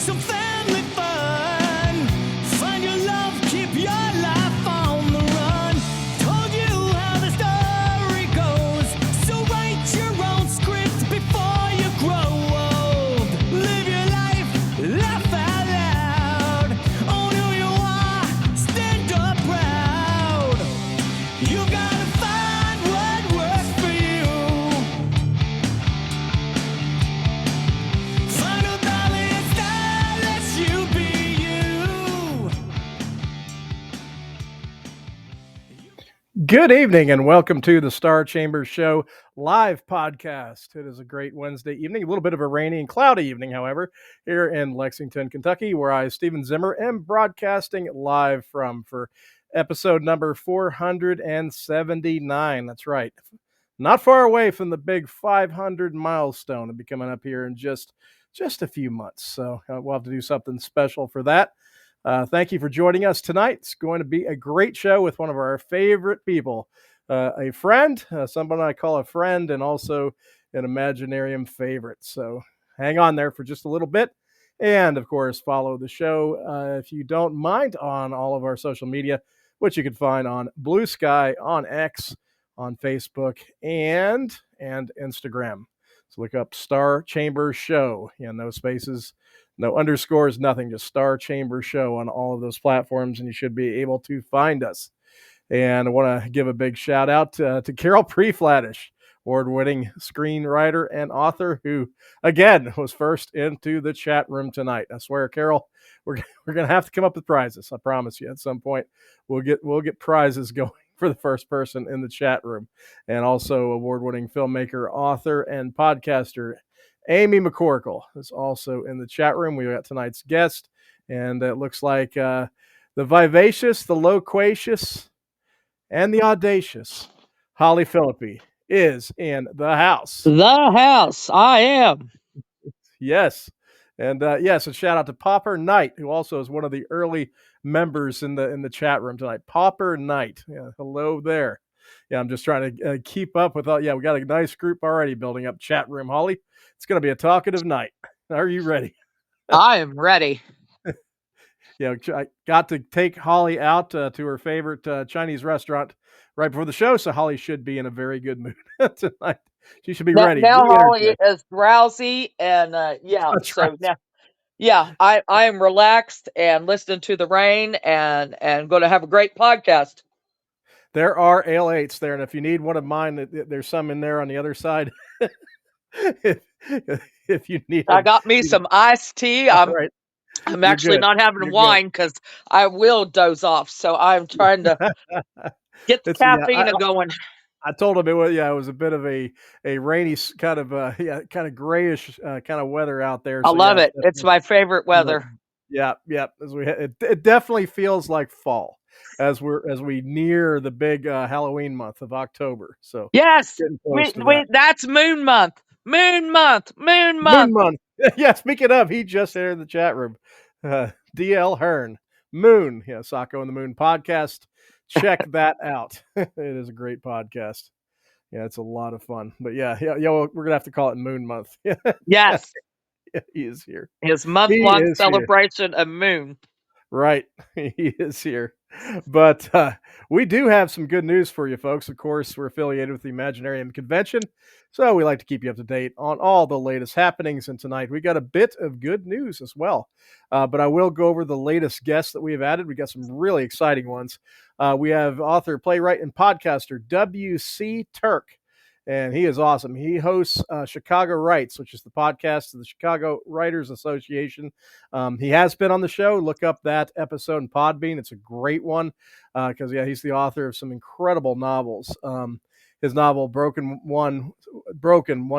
some family fun. Find your love, keep your life on the run. Told you how the story goes, so write your own script before you grow old. Live your life, laugh out loud. Own who you are, stand up proud. You gotta find what works for you. Find a balance that lets you be you. Good evening and welcome to the Star Chambers Show live podcast. It is a great Wednesday evening, a little bit of a rainy and cloudy evening, however, here in Lexington, Kentucky, where I, Stephen Zimmer, am broadcasting live from for episode number 479. That's right. Not far away from the big 500 milestone to be coming up here in just a few months. So we'll have to do something special for that. Thank you for joining us tonight. It's going to be a great show with one of our favorite people, a friend, someone I call a friend, and also an Imaginarium favorite. So hang on there for just a little bit. And, of course, follow the show, if you don't mind, on all of our social media, which you can find on Blue Sky, on X, on Facebook, and Instagram. So look up Star Chambers Show. Yeah, no spaces, no underscores, nothing, just Star Chamber Show on all of those platforms, and you should be able to find us. And I want to give a big shout out to Carol Preflatish, award-winning screenwriter and author, who, again, was first into the chat room tonight. I swear, Carol, we're going to have to come up with prizes. I promise you, at some point, we'll get prizes going for the first person in the chat room. And also award-winning filmmaker, author, and podcaster Amy McCorkle is also in the chat room. We got tonight's guest, and it looks like the vivacious, the loquacious, and the audacious Holly Phillippe is in the house. The house, I am. Yes. And yes, a shout out to Popper Knight, who also is one of the early members in the chat room tonight. Popper Knight. Yeah, hello there. Yeah, I'm just trying to keep up with all. Yeah, we got a nice group already building up chat room, Holly. It's going to be a talkative night. Are you ready? I am ready. Yeah, I got to take Holly out to her favorite Chinese restaurant right before the show, so Holly should be in a very good mood tonight. She should be ready. Now Really Holly is drowsy, and yeah, That's so right. now, yeah, I am relaxed and listening to the rain and going to have a great podcast. There are ale 8s there, and if you need one of mine, there's some in there on the other side. if you need, I got me some iced tea. I'm right. I'm You're actually good. not having You're wine because I will doze off. So I'm trying to get the caffeine going. I told him it was a bit of a rainy kind of kind of grayish kind of weather out there. I So, love it. It's my favorite weather. Yeah. As it definitely feels like fall as we near the big Halloween month of October. So Yes, that. that's Moon Month. Moon Month. Yeah, speaking of, he just entered the chat room. DL Hearn, Moon. Yeah, Sacco and the Moon podcast. Check that out. It is a great podcast. Yeah, it's a lot of fun. But yeah, we're gonna have to call it Moon Month. Yes. Yeah, he is here. His month-long celebration of Moon. Right. He is here. But we do have some good news for you folks. Of course, we're affiliated with the Imaginarium Convention, so we like to keep you up to date on all the latest happenings. And tonight we got a bit of good news as well. But I will go over the latest guests that we have added. We got some really exciting ones. We have author, playwright, and podcaster W.C. Turk. And he is awesome. He hosts Chicago Writes, which is the podcast of the Chicago Writers Association. He has been on the show. Look up that episode in Podbean. It's a great one because, he's the author of some incredible novels. His novel, Broken, One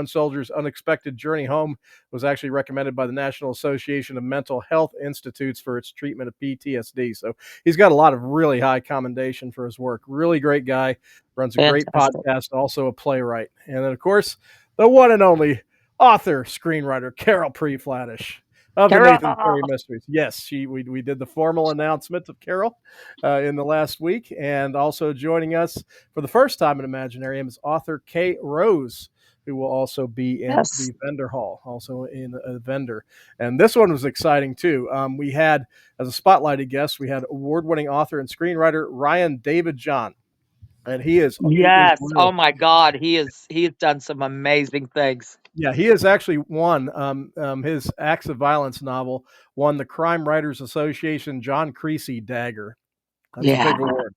Soldier's Unexpected Journey Home, was actually recommended by the National Association of Mental Health Institutes for its treatment of PTSD. So he's got a lot of really high commendation for his work. Really great guy. Runs a great podcast, also a playwright. And then, of course, the one and only author, screenwriter, Carol Preflatish of the Nathan Perry Mysteries. Yes, we did the formal announcement of Carol in the last week. And also joining us for the first time in Imaginarium is author Kay Rose, who will also be in Yes. the vendor hall, also in a vendor. And this one was exciting too. We had, as a spotlighted guest, we had award-winning author and screenwriter Ryan David John. And he is Yes. really, Oh my God. He's done some amazing things. yeah, he has actually won his Acts of Violence novel won the Crime Writers Association John Creasy Dagger. That's a Yeah. big award.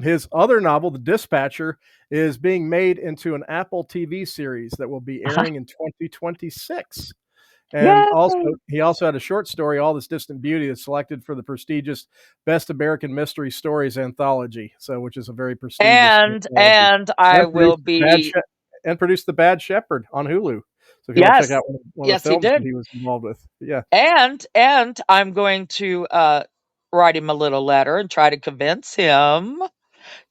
His other novel, The Dispatcher, is being made into an Apple TV series that will be airing in 2026. And also, Yay. he also had a short story, All This Distant Beauty, that's selected for the prestigious Best American Mystery Stories anthology. So, which is a very prestigious anthology. And I And will produced be, produced The Bad Shepherd on Hulu. So, if you want to check yes. out one of Yes, the he films that did. he was involved with, yeah, And I'm going to write him a little letter and try to convince him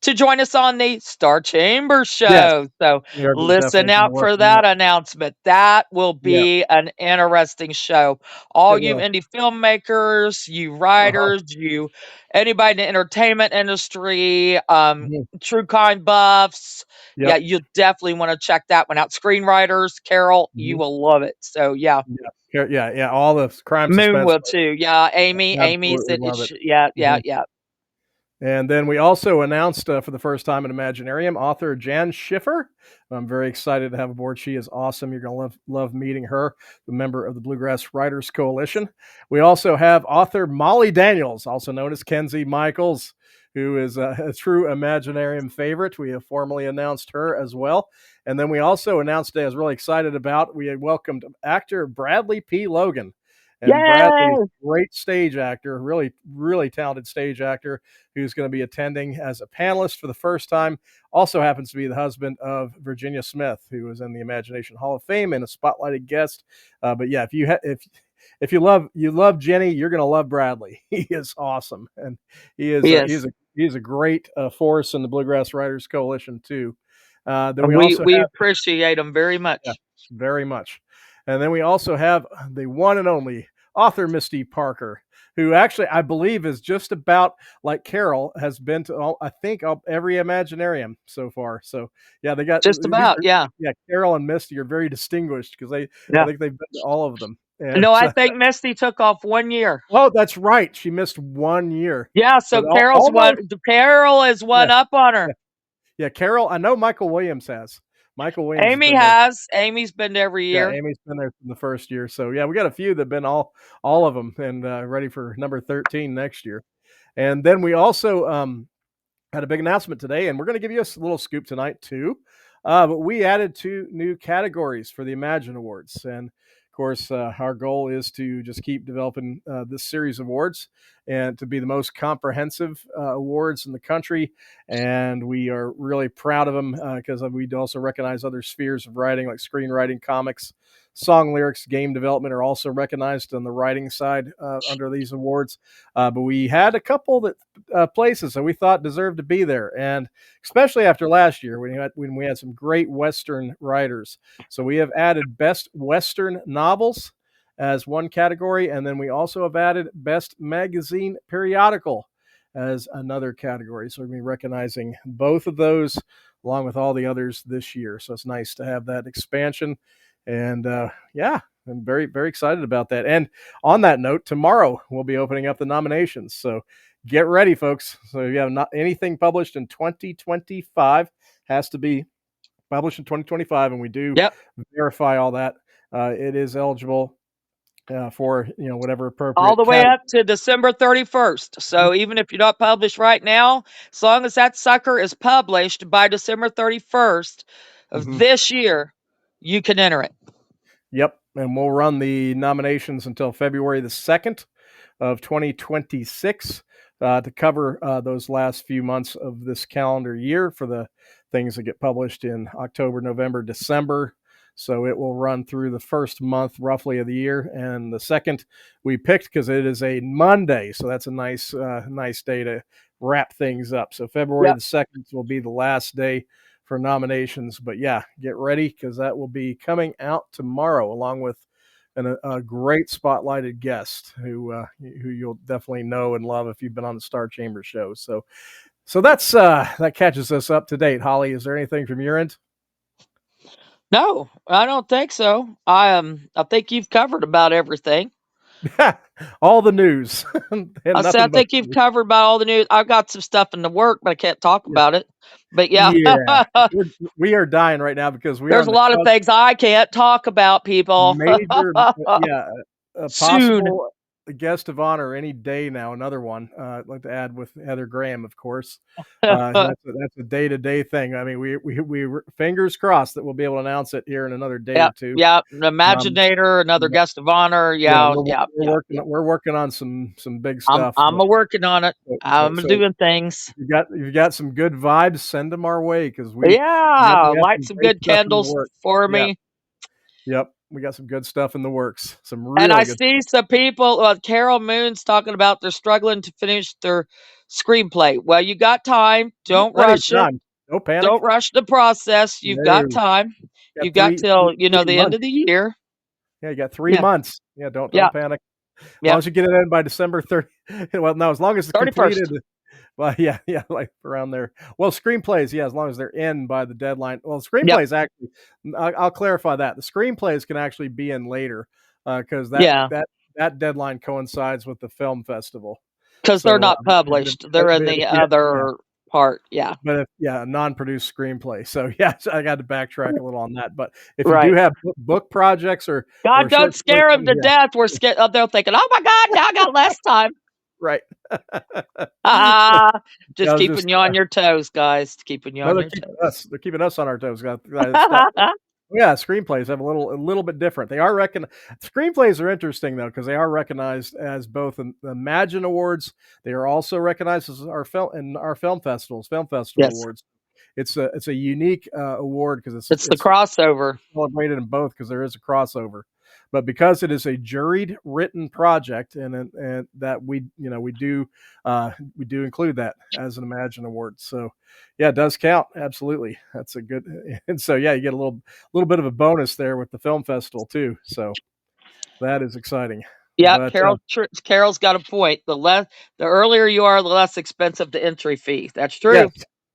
to join us on the Star Chamber yes, show. So we are listen definitely going to out work for on that. that announcement. That will Yeah, be an interesting show. All it you will. indie filmmakers, you Uh-huh. writers, you anybody in the entertainment industry, Mhm. true crime buffs. Yeah, Yep. you definitely want to check that one out. Screenwriters, Carol, you Mhm. will love it. So yeah. Yeah. All the crime Moon suspense, will too. Yeah, Amy absolutely said love it. yeah, yeah, Mhm. yeah. And then we also announced for the first time in Imaginarium author Jan Schiffer. I'm very excited to have aboard. She is awesome. You're going to love meeting her, a member of the Bluegrass Writers Coalition. We also have author Molly Daniels, also known as Kenzie Michaels, who is a true Imaginarium favorite. We have formally announced her as well. And then we also announced today, I was really excited about, we had welcomed actor Bradley P. Logan. And Bradley is Yay! a great stage actor, really, really talented stage actor who's going to be attending as a panelist for the first time. Also happens to be the husband of Virginia Smith, who was in the Imagination Hall of Fame and a spotlighted guest. But yeah, if you love Jenny, you're going to love Bradley. He is awesome, and Yes. he's a great force in the Bluegrass Writers Coalition too. Then And we we also we have, appreciate them very yeah, much. very much. And then we also have the one and only author Misty Parker, who actually I believe is just about like Carol has been to I think every Imaginarium so far. So yeah, they got Just these about, are, yeah. yeah, Carol and Misty are very distinguished because I Yeah. think they've been to all of them. And No, I think Misty took off 1 year. oh, that's right, she missed 1 year, Yeah, so but Carol almost, is yeah, one up on yeah, her. yeah. Carol, I know Michael Williams has. Michael Williams has Amy been there. has. Amy's been to every Yeah, year. Amy's been there from the first year. So yeah, we got a few that've been all of them and ready for number 13 next year. And then we also had a big announcement today, and we're going to give you a little scoop tonight too. But we added 2 new categories for the Imagine Awards, and of course, our goal is to just keep developing this series of awards and to be the most comprehensive awards in the country. And we are really proud of them because we also recognize other spheres of writing, like screenwriting, comics, song lyrics, game development are also recognized on the writing side under these awards. But we had a couple that places that we thought deserved to be there, and especially after last year when we had some great Western writers. So we have added Best Western Novels as one category, and then we also have added Best Magazine Periodical as another category. So we're going to be recognizing both of those along with all the others this year. So it's nice to have that expansion, and yeah, I'm very, very excited about that. And on that note, tomorrow we'll be opening up the nominations. So get ready, folks. So if you have not anything published in 2025, has to be published in 2025, and we do Yep. verify all that. It is eligible for whatever All appropriate the way category. up to December 31st. So even if you're not published right now, as long as that sucker is published by December 31st of Mm-hmm. this year, you can enter it. Yep, and we'll run the nominations until February the 2nd of 2026 to cover those last few months of this calendar year for the things that get published in October, November, December. So it will run through the first month roughly of the year, and the second we picked because it is a Monday, so that's a nice day to wrap things up. So February Yep. the 2nd will be the last day for nominations, but yeah, get ready because that will be coming out tomorrow along with a great spotlighted guest who you'll definitely know and love if you've been on the Star Chamber show. So that's that catches us up to date. Holly, is there anything from your end? No, I don't think so. I think you've covered about everything. All the news and I said I nothing but think you've news. covered about all the news. I've got some stuff in the work, but I can't talk Yeah. about it. But yeah, Yeah. We are dying right now because we are there's on a the lot of cusp. things I can't talk about, people. Major, yeah, a Soon. possible guest of honor any day now. Another one I'd like to add with Heather Graham, of course. That's a day-to-day thing. I mean, we fingers crossed that we'll be able to announce it here in another day or Yep, two. yep. An Um, Imaginator, another yeah, guest of honor. yeah, Yeah, yeah, yeah, yeah. we're working on some big I'm stuff. I'm But a working on it. I'm so doing things. you've got some good vibes. Send them our way because Yeah, we have light some some great good stuff in the candles works. for Yeah, me. yep, we got some good stuff in the works. Some And I really good see some people, Carol Moon's talking about they're struggling to finish their screenplay. Well, you got time. Don't plenty of rush it. time. No panic. Don't rush the process. You've got No, time. got You've got till, the 3 end months. of the year. Yeah, you got 3 Yeah. months. Yeah, don't Yeah. panic. As long Yep. as you get it in by December 30. Well, no, as long as it's 31st. completed. Well, yeah, yeah, like around there. Well, screenplays, yeah, as long as they're in by the deadline. Well, Yep. screenplays actually, I'll clarify that. The screenplays can actually be in later because Yeah. that deadline coincides with the film festival. Because they're So, not published. They're in the yeah, other part. Yeah. but if, yeah, a non-produced screenplay. So yeah, so I got to backtrack a little on that. But if you do Right. have book projects or God, don't short stories, scare them to yeah, death. We're scared. They're thinking, oh my God, now I got less time. right. Ah, I just was just keeping you on your toes, guys. Keeping you no, on your toes. they're keeping us on our toes. Got stuff. Yeah, screenplays have a little bit different. They are screenplays are interesting though because they are recognized as both an Imagine Awards. They are also recognized as our film festival Yes. awards. It's a unique award because It's the it's crossover. celebrated in both because there is a crossover. But because it is a juried written project, and that we do include that as an Imagine Award. So yeah, it does count. Absolutely, that's a good. And so yeah, you get a little bit of a bonus there with the film festival too. So that is exciting. Yeah, But Carol's got a point. The earlier you are, the less expensive the entry fee. That's yes, true.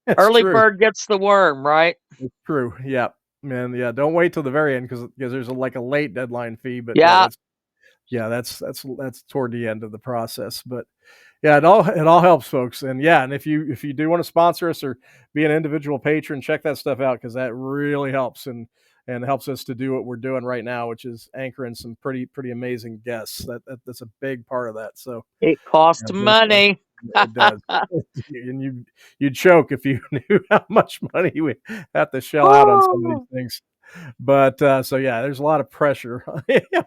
it's Early true. bird gets the worm, right? It's true. Yeah, man. Yeah, don't wait till the very end because there's like a late deadline fee. But Yeah. that's toward the end of the process. But yeah, it all helps, folks. And yeah, and if you do want to sponsor us or be an individual patron, check that stuff out because that really helps and helps us to do what we're doing right now, which is anchoring some pretty amazing guests. That's a big part of that. So It yeah, costs definitely. money. It does. And you'd choke if you knew how much money we have to shell out on some of these Woo! things. But so yeah, there's a lot of pressure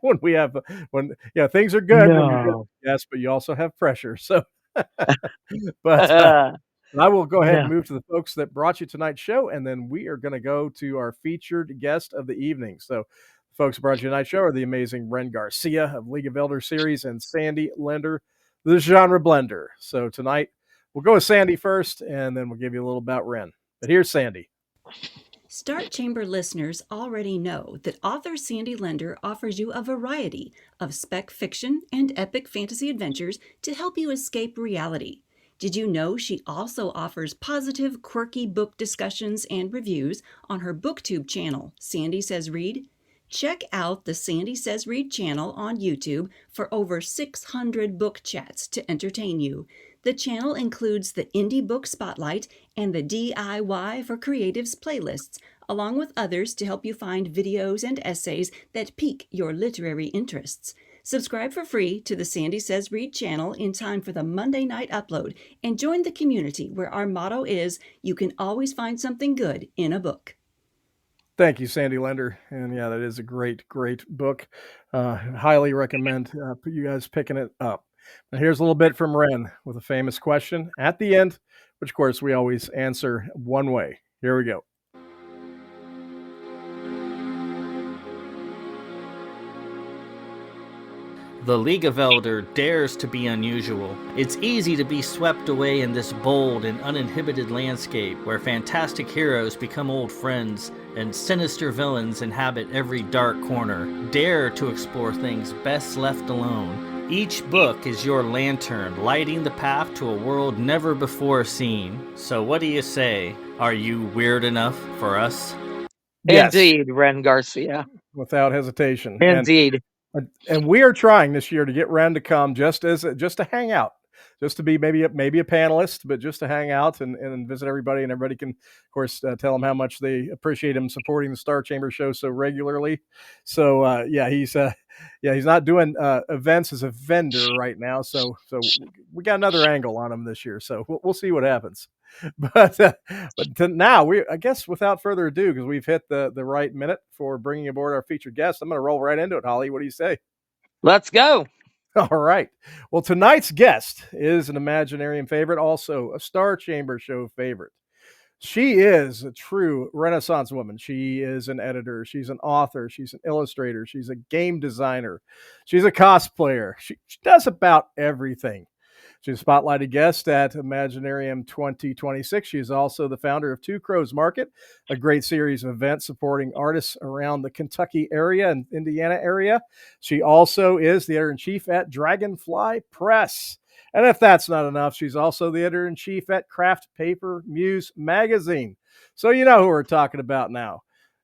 when we have when yeah things are good when you're good, No. yes, but you also have pressure. So, but I will go ahead and No. move to the folks that brought you tonight's show, and then we are going to go to our featured guest of the evening. So, the folks who brought you tonight's show are the amazing Ren Garcia of League of Elders series and Sandy Lender, the genre blender. So tonight we'll go with Sandy first, and then we'll give you a little about Ren. But here's Sandy. Start Chamber listeners already know that author Sandy Lender offers you a variety of spec fiction and epic fantasy adventures to help you escape reality. Did you know she also offers positive, quirky book discussions and reviews on her BookTube channel, Sandy Says Read? Check out the Sandy Says Read channel on YouTube for over 600 book chats to entertain you. The channel includes the Indie Book Spotlight and the DIY for Creatives playlists, along with others to help you find videos and essays that pique your literary interests. Subscribe for free to the Sandy Says Read channel in time for the Monday night upload and join the community where our motto is, you can always find something good in a book. Thank you, Sandy Lender. And yeah, that is a great book. Highly recommend you guys picking it up. Now, here's a little bit from Ren with a famous question at the end, which, of course, we always answer one way. Here we go. The League of Elder dares to be unusual. It's easy to be swept away in this bold and uninhibited landscape where fantastic heroes become old friends and sinister villains inhabit every dark corner. Dare to explore things best left alone. Each book is your lantern, lighting the path to a world never before seen. So what do you say? Are you weird enough for us? Yes, Indeed, Ren Garcia. without hesitation. Indeed. And we are trying this year to get Ren to come just to hang out, just to be maybe a panelist, but just to hang out and visit everybody, and everybody can, of course, tell him how much they appreciate him supporting the Star Chamber show so regularly. So he's not doing events as a vendor right now, so we got another angle on him this year. So we'll see what happens. But now I guess without further ado, because we've hit the right minute for bringing aboard our featured guest, I'm going to roll right into it. Holly, what do you say? Let's go. All right. Well, tonight's guest is an Imaginarium favorite, also a Star Chamber show favorite. She is a true Renaissance woman. She is an editor. She's an author. She's an illustrator. She's a game designer. She's a cosplayer. She does about everything. She's a spotlighted guest at Imaginarium 2026. She is also the founder of Two Crows Market, a great series of events supporting artists around the Kentucky area and Indiana area. She also is the editor-in-chief at Dragonfly Press. And if that's not enough, she's also the editor-in-chief at Kraft Paper Muse magazine. So you know who we're talking about now.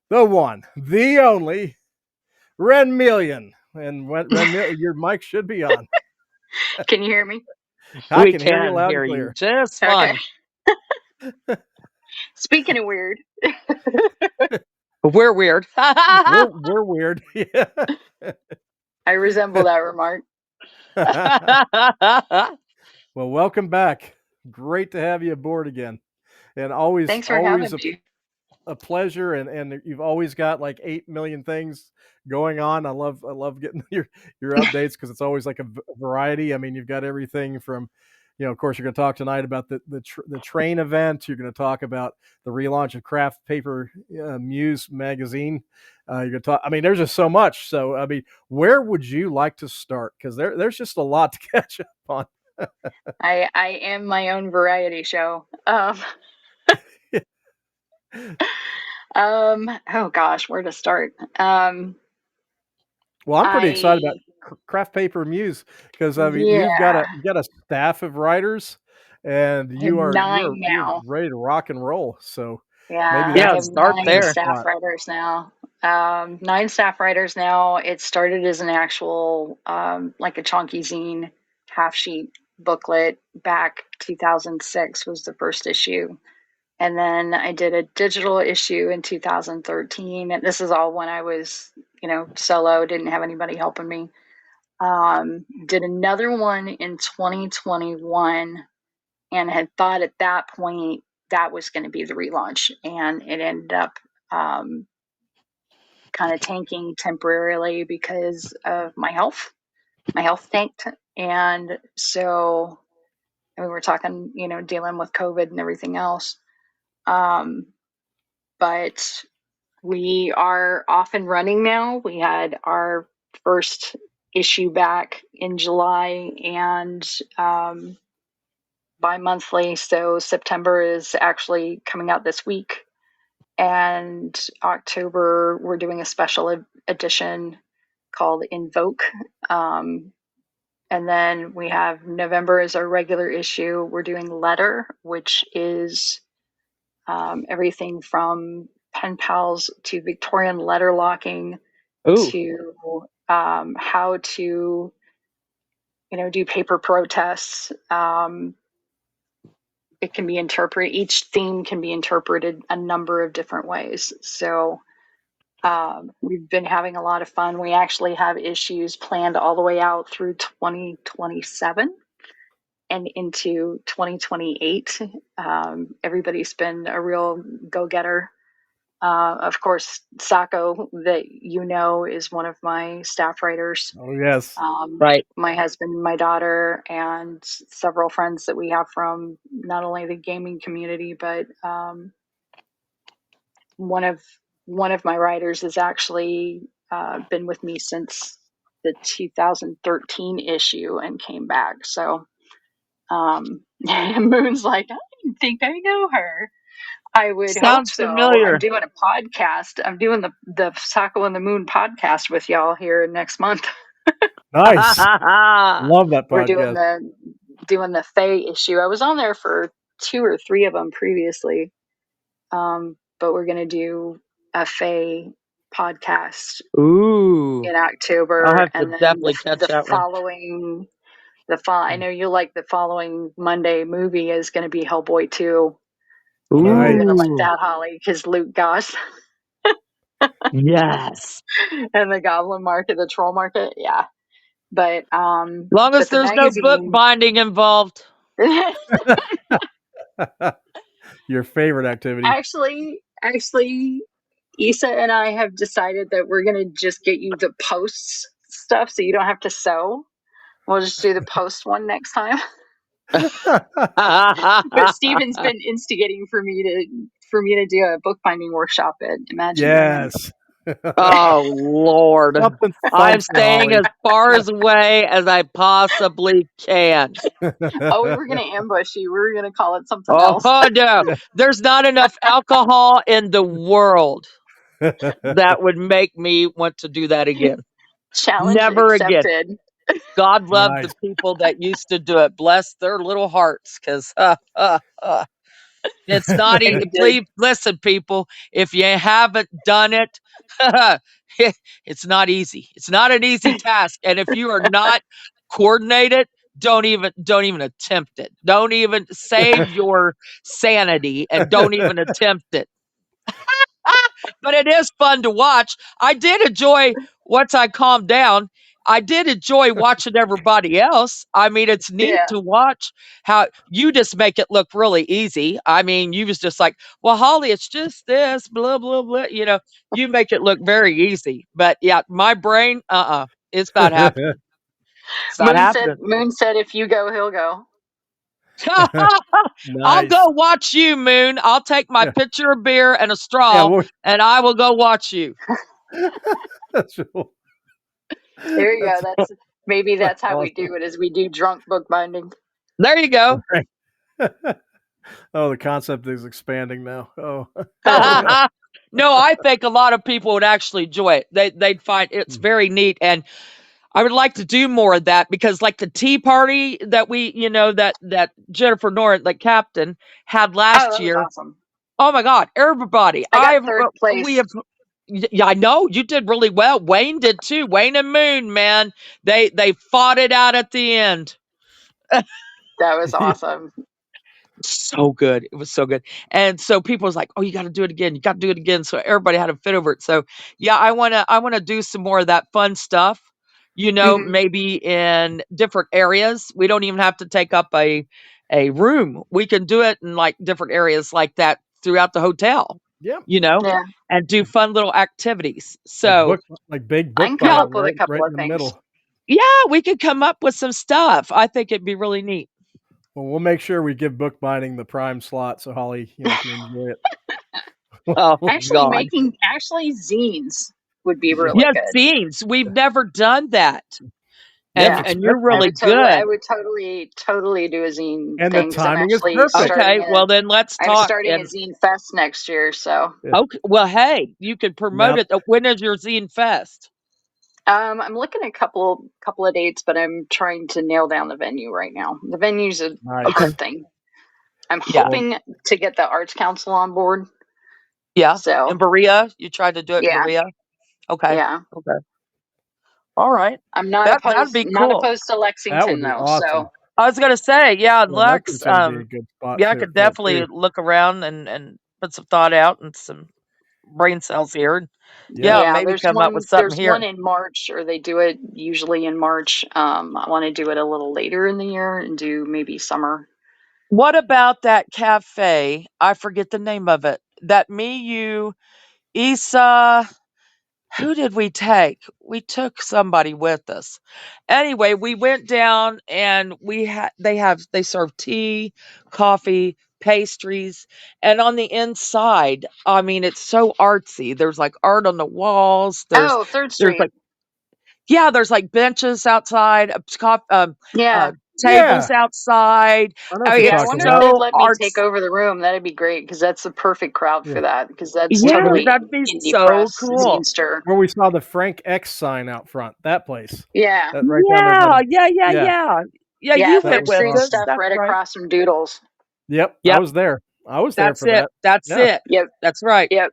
The one, the only, Renmeleon. And Renmeleon, your mic should be on. Can you hear me? I We can hear you can loud hear and you clear. just fine. Speaking of weird, We're weird. We're weird. Yeah. I resemble that remark. Well, welcome back. Great to have you aboard again. And always Thanks for having me. a pleasure, and you've always got like 8 million things going on. I love getting your updates, because it's always like a variety. I mean, you've got everything from, of course, you're going to talk tonight about the train event. You're going to talk about the relaunch of Kraft Paper Muse magazine. You're going to talk. I mean, there's just so much. So, I mean, where would you like to start? Because there's just a lot to catch up on. I am my own variety show. Oh gosh, where to start? Well, I'm pretty excited about Kraft Paper Muse, because I mean, you've got a staff of writers, and you're ready to rock and roll. So maybe I have start 9 there. staff writers now. 9 staff writers now. It started as an actual like a chunky zine half sheet booklet back 2006 was the first issue. And then I did a digital issue in 2013. And this is all when I was, solo, didn't have anybody helping me. Did another one in 2021, and had thought at that point that was going to be the relaunch. And it ended up kind of tanking temporarily because of my health. My health tanked. And so we were talking, dealing with COVID and everything else. But we are off and running now. We had our first issue back in July, and bi-monthly. So September is actually coming out this week. And October, we're doing a special edition called Invoke. And then we have November as our regular issue. We're doing Letter, which is everything from pen pals to Victorian letter locking to how to, do paper protests. It can be interpreted, each theme can be interpreted a number of different ways. So we've been having a lot of fun. We actually have issues planned all the way out through 2027 and into 2028. Everybody's been a real go-getter. Of course, Sako, that is one of my staff writers. Oh, yes. Right. My husband, my daughter, and several friends that we have from not only the gaming community, but one of my writers has actually been with me since the 2013 issue and came back. So Moon's like, I don't think I know her. I would Sounds hope so. familiar. I'm doing a podcast. I'm doing the Sako and the Moon podcast with y'all here next month. Nice. Love that podcast. We're doing the Fae issue. I was on there for 2 or 3 of them previously. But we're going to do a Fae podcast Ooh, in I'll October, have to and then definitely catch the that one. following I know you like the following Monday movie is going to be Hellboy 2. I know you're going to like Ooh, that, Holly, because Luke Goss yes. and the Goblin Market, the Troll Market, yeah. Long as But the there's no book magazine, binding involved. Your favorite activity. actually, Issa and I have decided that we're going to just get you the posts stuff, so you don't have to sew. We'll just do the post one next time. But Steven's been instigating for me to do a bookbinding workshop at Imagineering. Yes. Oh Lord. Something fun I'm for staying Holly. as far away as I possibly can. Oh, we were going to ambush you. We were going to call it something Oh else. no. There's not enough alcohol in the world that would make me want to do that again. Challenge Never again. accepted. God love Nice. the people that used to do it. Bless their little hearts, because it's not And easy. we did. Please listen, people. If you haven't done it, it's not easy. It's not an easy task. And if you are not coordinated, don't even attempt it. Don't even save your sanity and don't even attempt it. But it is fun to watch. I did enjoy once I calmed down. I did enjoy watching everybody else. I mean, it's neat Yeah. to watch how you just make it look really easy. I mean, you was just like, well, Holly, it's just this, blah, blah, blah. You make it look very easy. But yeah, my brain, it's not happening. It's not happening. Moon said if you go, he'll go. I'll Nice. go watch you, Moon. I'll take my Yeah. pitcher of beer and a Yeah. straw and I will go watch you. That's real- There you go. that's That's how we awesome. do it, is we do drunk bookbinding. There you go. Right. Oh, the concept is expanding now. Oh, yeah. No, I think a lot of people would actually enjoy it. They'd find it's very neat, and I would like to do more of that because, like the tea party that that Jennifer Norton, like Captain, had Oh, last that was year. awesome. Oh my God, everybody! I got third We place. have. Yeah, I know you did really well. Wayne did too. Wayne and Moon, man, they fought it out at the end. That was awesome. So good. It was so good. And so people was like, "Oh, you got to do it again. You got to do it again." So everybody had a fit over it. So yeah, I want to do some more of that fun stuff. Mhm. Maybe in different areas. We don't even have to take up a room. We can do it in like different areas like that throughout the hotel. Yeah. You know, Yeah, and do fun little activities. Like So big I can come yeah, bookbinding, up with a right couple in of the things. middle. yeah, we could come up with some stuff. I think it'd be really neat. Well, we'll make sure we give bookbinding the prime slot so Holly, can enjoy it. Oh God. Actually zines would be Yeah. really Yes, good. scenes. We've never done that. Yeah, it's And Yeah, and you're expensive. really I good. would totally do a zine And the thing, because timing is perfect. Okay, well then let's I'm talk. starting a And zine fest next year. So Yeah. okay, well, hey, you could promote Now, it. When is your zine fest? I'm looking at a couple of dates, but I'm trying to nail down the venue right now. The venue's a Okay, nice. hard thing. I'm yeah, Well, hoping to get the Arts Council on board. yeah. In So Berea, you tried to do it in yeah, Berea. Okay, yeah. okay, all right. I'm That'd be not cool. opposed to that would Lexington be though. awesome. So I was gonna say, yeah, Yeah, Lex. Lexington would be a good spot Yeah, I too could for it definitely too. look around and put some thought out and some brain cells here. And Yeah. yeah, yeah, maybe come up with something there's one here. in March, or they do it usually in March. I want to do it a little later in the year and do maybe summer. What about that cafe? I forget the name of it. That me, you, Issa. Who did we take? We took somebody with us. Anyway, we went down and they serve tea, coffee, pastries, and on the inside, I mean, it's so artsy. There's like art on the walls. Oh, Third There's Street. like yeah, there's like benches outside, Yeah. tables Yeah. outside. I know I what mean, you're Yeah, I it's talking wonder if about. they'd so let me take arts. over the room. That'd be great, because that's the perfect crowd Yeah. for that, because that's Where Yeah, the totally that'd be indie so press cool. zinester. where we saw the Frank X sign out front. That place. Yeah. That right down there by Yeah, the yeah, yeah, yeah. yeah. Yeah, Yeah, you That Third went was with Street us. awesome. stuff That's right right. across from Doodles. Yep, I Yep, was there. I was there that's for it. that. That's Yeah. it. Yep. That's right. Yep.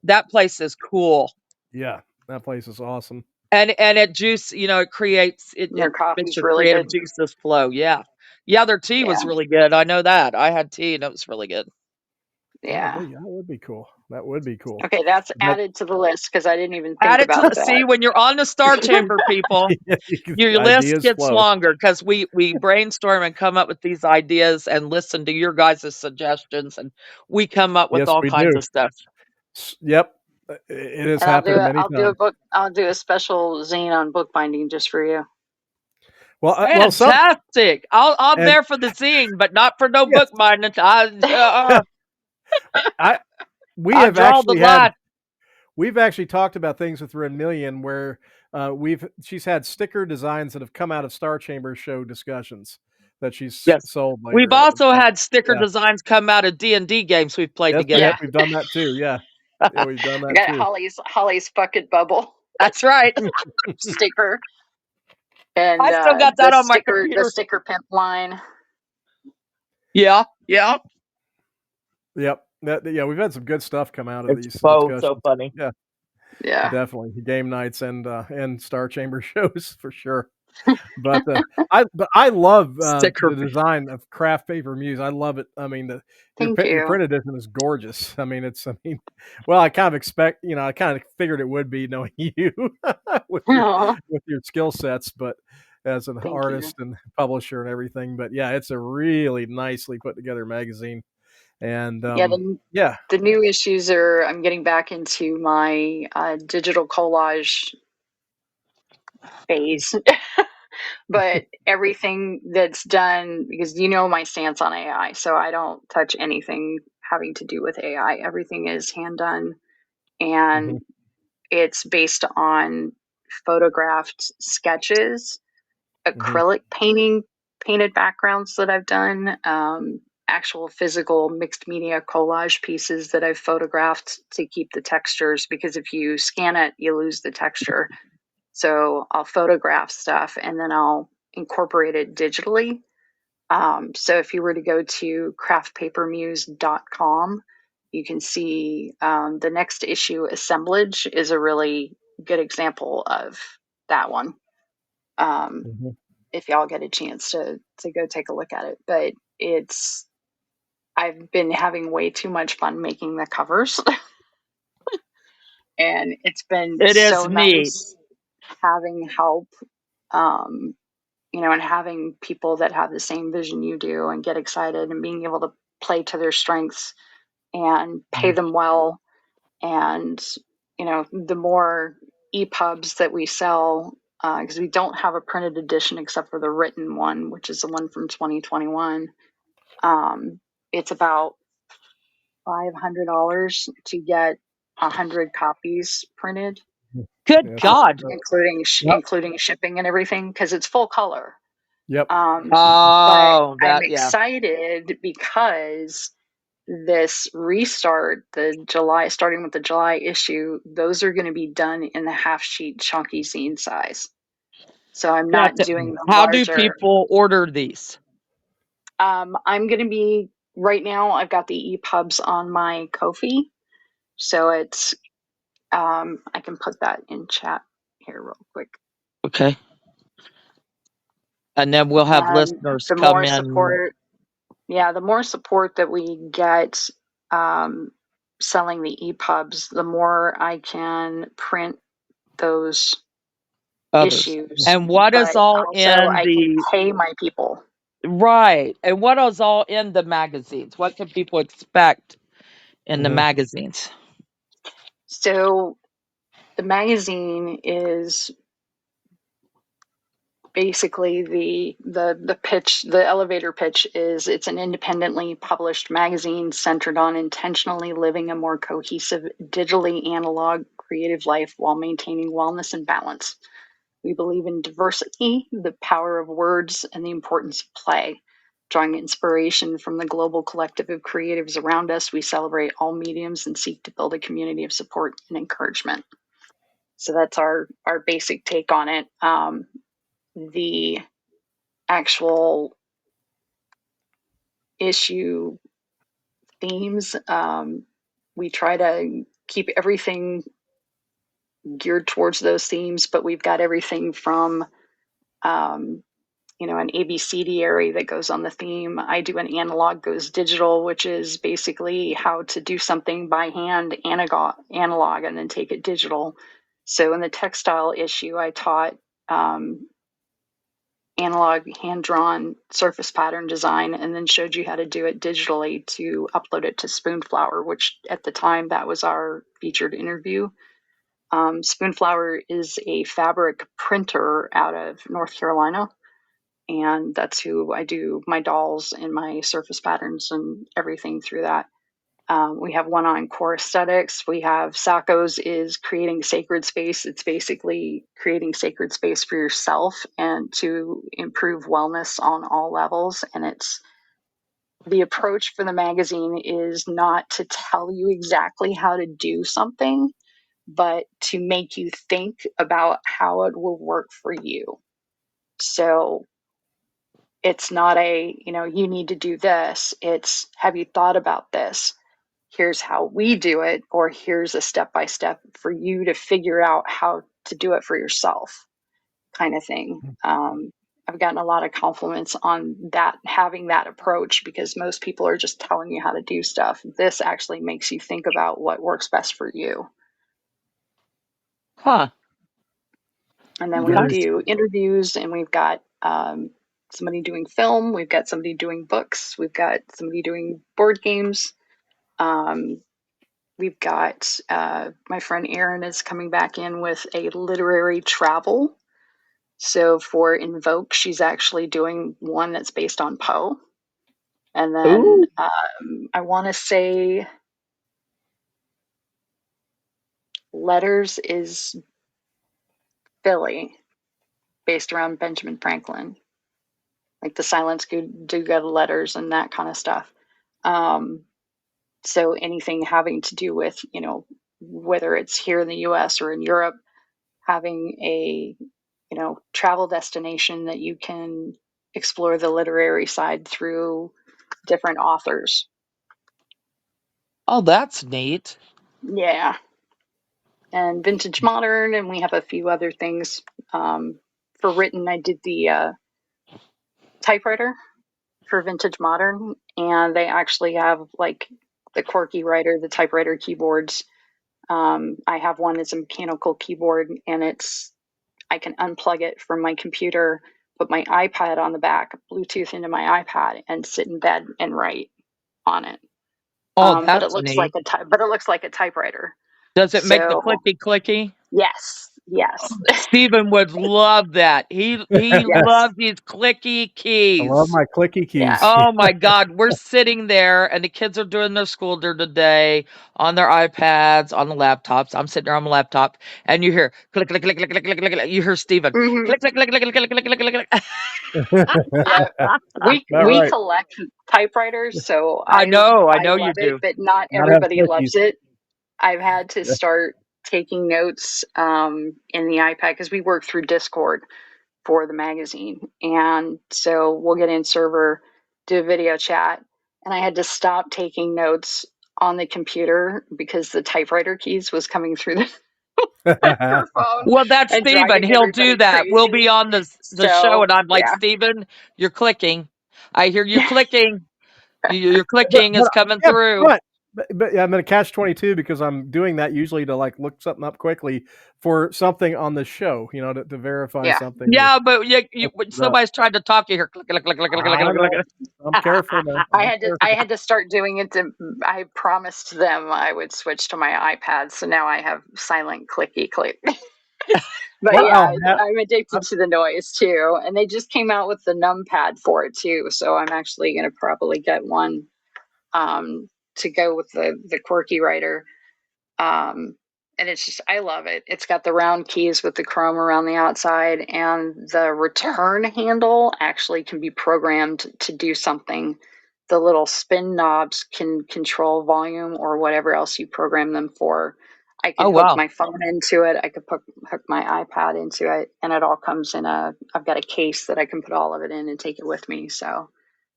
That place is cool. Yeah, that place is awesome. And it juice, it creates it Their makes coffee's your really creative good. juices flow. Yeah. Yeah, their tea was Yeah. really good. I know that. I had tea and it was really good. Yeah. That would be cool. That would be cool. Okay, that's But added to the list because I didn't even Add think it to about the that. see when you're on the Star Chamber, people. Your list ideas gets flow. longer because we brainstorm and come up with these ideas and listen to your guys' suggestions, and we come up with Yes, all we kinds do. of stuff. Yep, it has And happened many I'll do a times. book. I'll do a special zine on bookbinding just for you. Well, some Fantastic! I'm and there for the zine, but not for no yes, bookbinding. I we I have draw the actually had line. we've actually talked about things with Renmeleon where she's had sticker designs that have come out of Star Chamber show discussions that she's Yes, sold we've later. also had sticker Yeah, designs come out of D&D games we've played yes, together. we've done that too. Yeah, we've done I that got too. Holly's bucket bubble That's right. sticker and I still got that on my the computer. sticker pimp line. Yeah. Yep. Yeah, we've had some good stuff come out of It's these both so discussions. funny. Yeah, Yeah. definitely game nights and Star Chamber shows for sure. But I love Sticker. the design of Kraft Paper Muse. I love it. I mean, Thank your you. print edition is gorgeous. I mean, well, I kind of I kind of figured it would be knowing you with Aw, your skill sets, but as an thank you. artist and publisher and everything. But yeah, it's a really nicely put together magazine. And Yeah, yeah, the new issues are. I'm getting back into my digital collage phase. But everything that's done, because my stance on AI, so I don't touch anything having to do with AI. Everything is hand done, mhm, and it's based on photographed sketches, mhm, acrylic painted backgrounds that I've done, actual physical mixed media collage pieces that I've photographed to keep the textures, because if you scan it, you lose the texture. So I'll photograph stuff and then I'll incorporate it digitally. So if you were to go to craftpapermuse.com, you can see the next issue, Assemblage, is a really good example of that one. mhm. If y'all get a chance to go take a look at it, but I've been having way too much fun making the covers, and it's been It is so neat. nice having help. Um, and having people that have the same vision you do and get excited and being able to play to their strengths and pay Mhm. them well. And, the more EPUBs that we sell, because we don't have a printed edition except for the written one, which is the one from 2021. It's about $500 to get 100 copies printed, Good Yes, God. yep, including shipping and everything, because it's full color. yep. But Oh, I'm yeah. excited because this restart, starting with the July issue, those are going to be done in the half sheet chunky zine size. So I'm not doing the How do larger. people order these? I'm going to be right now. I've got the EPUBs on my Ko-fi, so it's. I can put that in chat here real quick. Okay. And then we'll have And listeners the come more in. support, the more support that we get selling the EPUBs, the more I can print those Others. issues, And what is but all also in I can the pay my people. right? And what is all in the magazines? What can people expect in the Mhm, magazines? So the magazine is basically the pitch. The elevator pitch is it's an independently published magazine centered on intentionally living a more cohesive, digitally analog creative life while maintaining wellness and balance. We believe in diversity, the power of words, and the importance of play. Drawing inspiration from the global collective of creatives around us, we celebrate all mediums and seek to build a community of support and encouragement. So that's our basic take on it. The actual issue themes, we try to keep everything geared towards those themes, but we've got everything from an ABCDary that goes on the theme. I do an analog goes digital, which is basically how to do something by hand, analog, and then take it digital. So in the textile issue, I taught analog hand-drawn surface pattern design, and then showed you how to do it digitally to upload it to Spoonflower, which at the time that was our featured interview. Spoonflower is a fabric printer out of North Carolina, and that's who I do my dolls and my surface patterns and everything through that. We have one on core aesthetics. We have Sacco's is creating sacred space. It's basically creating sacred space for yourself and to improve wellness on all levels. And it's the approach for the magazine is not to tell you exactly how to do something, but to make you think about how it will work for you. So it's not you need to do this. It's, have you thought about this? Here's how we do it, or here's a step-by-step for you to figure out how to do it for yourself, kind of thing. I've gotten a lot of compliments on that, having that approach, because most people are just telling you how to do stuff. This actually makes you think about what works best for you. Huh. And then we do interviews, and we've got somebody doing film, we've got somebody doing books, we've got somebody doing board games. We've got my friend Erin is coming back in with a literary travel. So for Invoke, she's actually doing one that's based on Poe. And then I want to say Letters is Billy, based around Benjamin Franklin, like the silence do go to letters and that kind of stuff. So anything having to do with, whether it's here in the US or in Europe, having a, travel destination that you can explore the literary side through different authors. Oh, that's neat. Yeah. And vintage modern, and we have a few other things. For written, I did the typewriter for vintage modern, and they actually have like the Quirky writer, the typewriter keyboards. I have one that's a mechanical keyboard, and I can unplug it from my computer, put my iPad on the back, Bluetooth into my iPad, and sit in bed and write on it. Oh, But it that's looks neat. like a typewriter. Does it make the So clicky clicky? yes. Stephen would love that. He Yes. loves these clicky I love keys. my clicky Yeah. keys. Oh my God, we're sitting there and the kids are doing their school during the day on their iPads, on the laptops. I'm sitting there on my laptop and you hear click, click, click, click, click, click, click, click. You hear Stephen Mm-hmm. click, click, click, click, click, click, click, click, click. Yeah. We Not right. collect typewriters, so I I know you love it, do. but not Not have everybody clickies. loves it. I've had to start taking notes in the iPad because we work through Discord for the magazine. And so we'll get in server, do a video chat, and I had to stop taking notes on the computer because the typewriter keys was coming through the microphone Well, that's and Stephen. driving He'll do everybody that. We'll crazy. be on the show So and I'm like, yeah. Stephen, you're clicking. I hear you clicking. Your but, clicking but is coming yeah, through. but yeah, I'm in a catch-22 because I'm doing that usually to like look something up quickly for something on the show, to verify Yeah. something. Yeah, but when That. somebody's trying to talk, you hear click, click, click, click, click, click, I click, know. click. I'm careful now. I'm I careful. had to start doing it I promised them I would switch to my iPad, so now I have silent clicky click. But Well, yeah, I'll have, I'm addicted to the noise too. And they just came out with the numpad for it too, so I'm actually going to probably get one to go with the Quirky writer. And it's just, I love it. It's got the round keys with the chrome around the outside, and the return handle actually can be programmed to do something. The little spin knobs can control volume or whatever else you program them for. I could Oh hook wow. my phone into it. I could hook my iPad into it, and it all comes in I've got a case that I can put all of it in and take it with me. So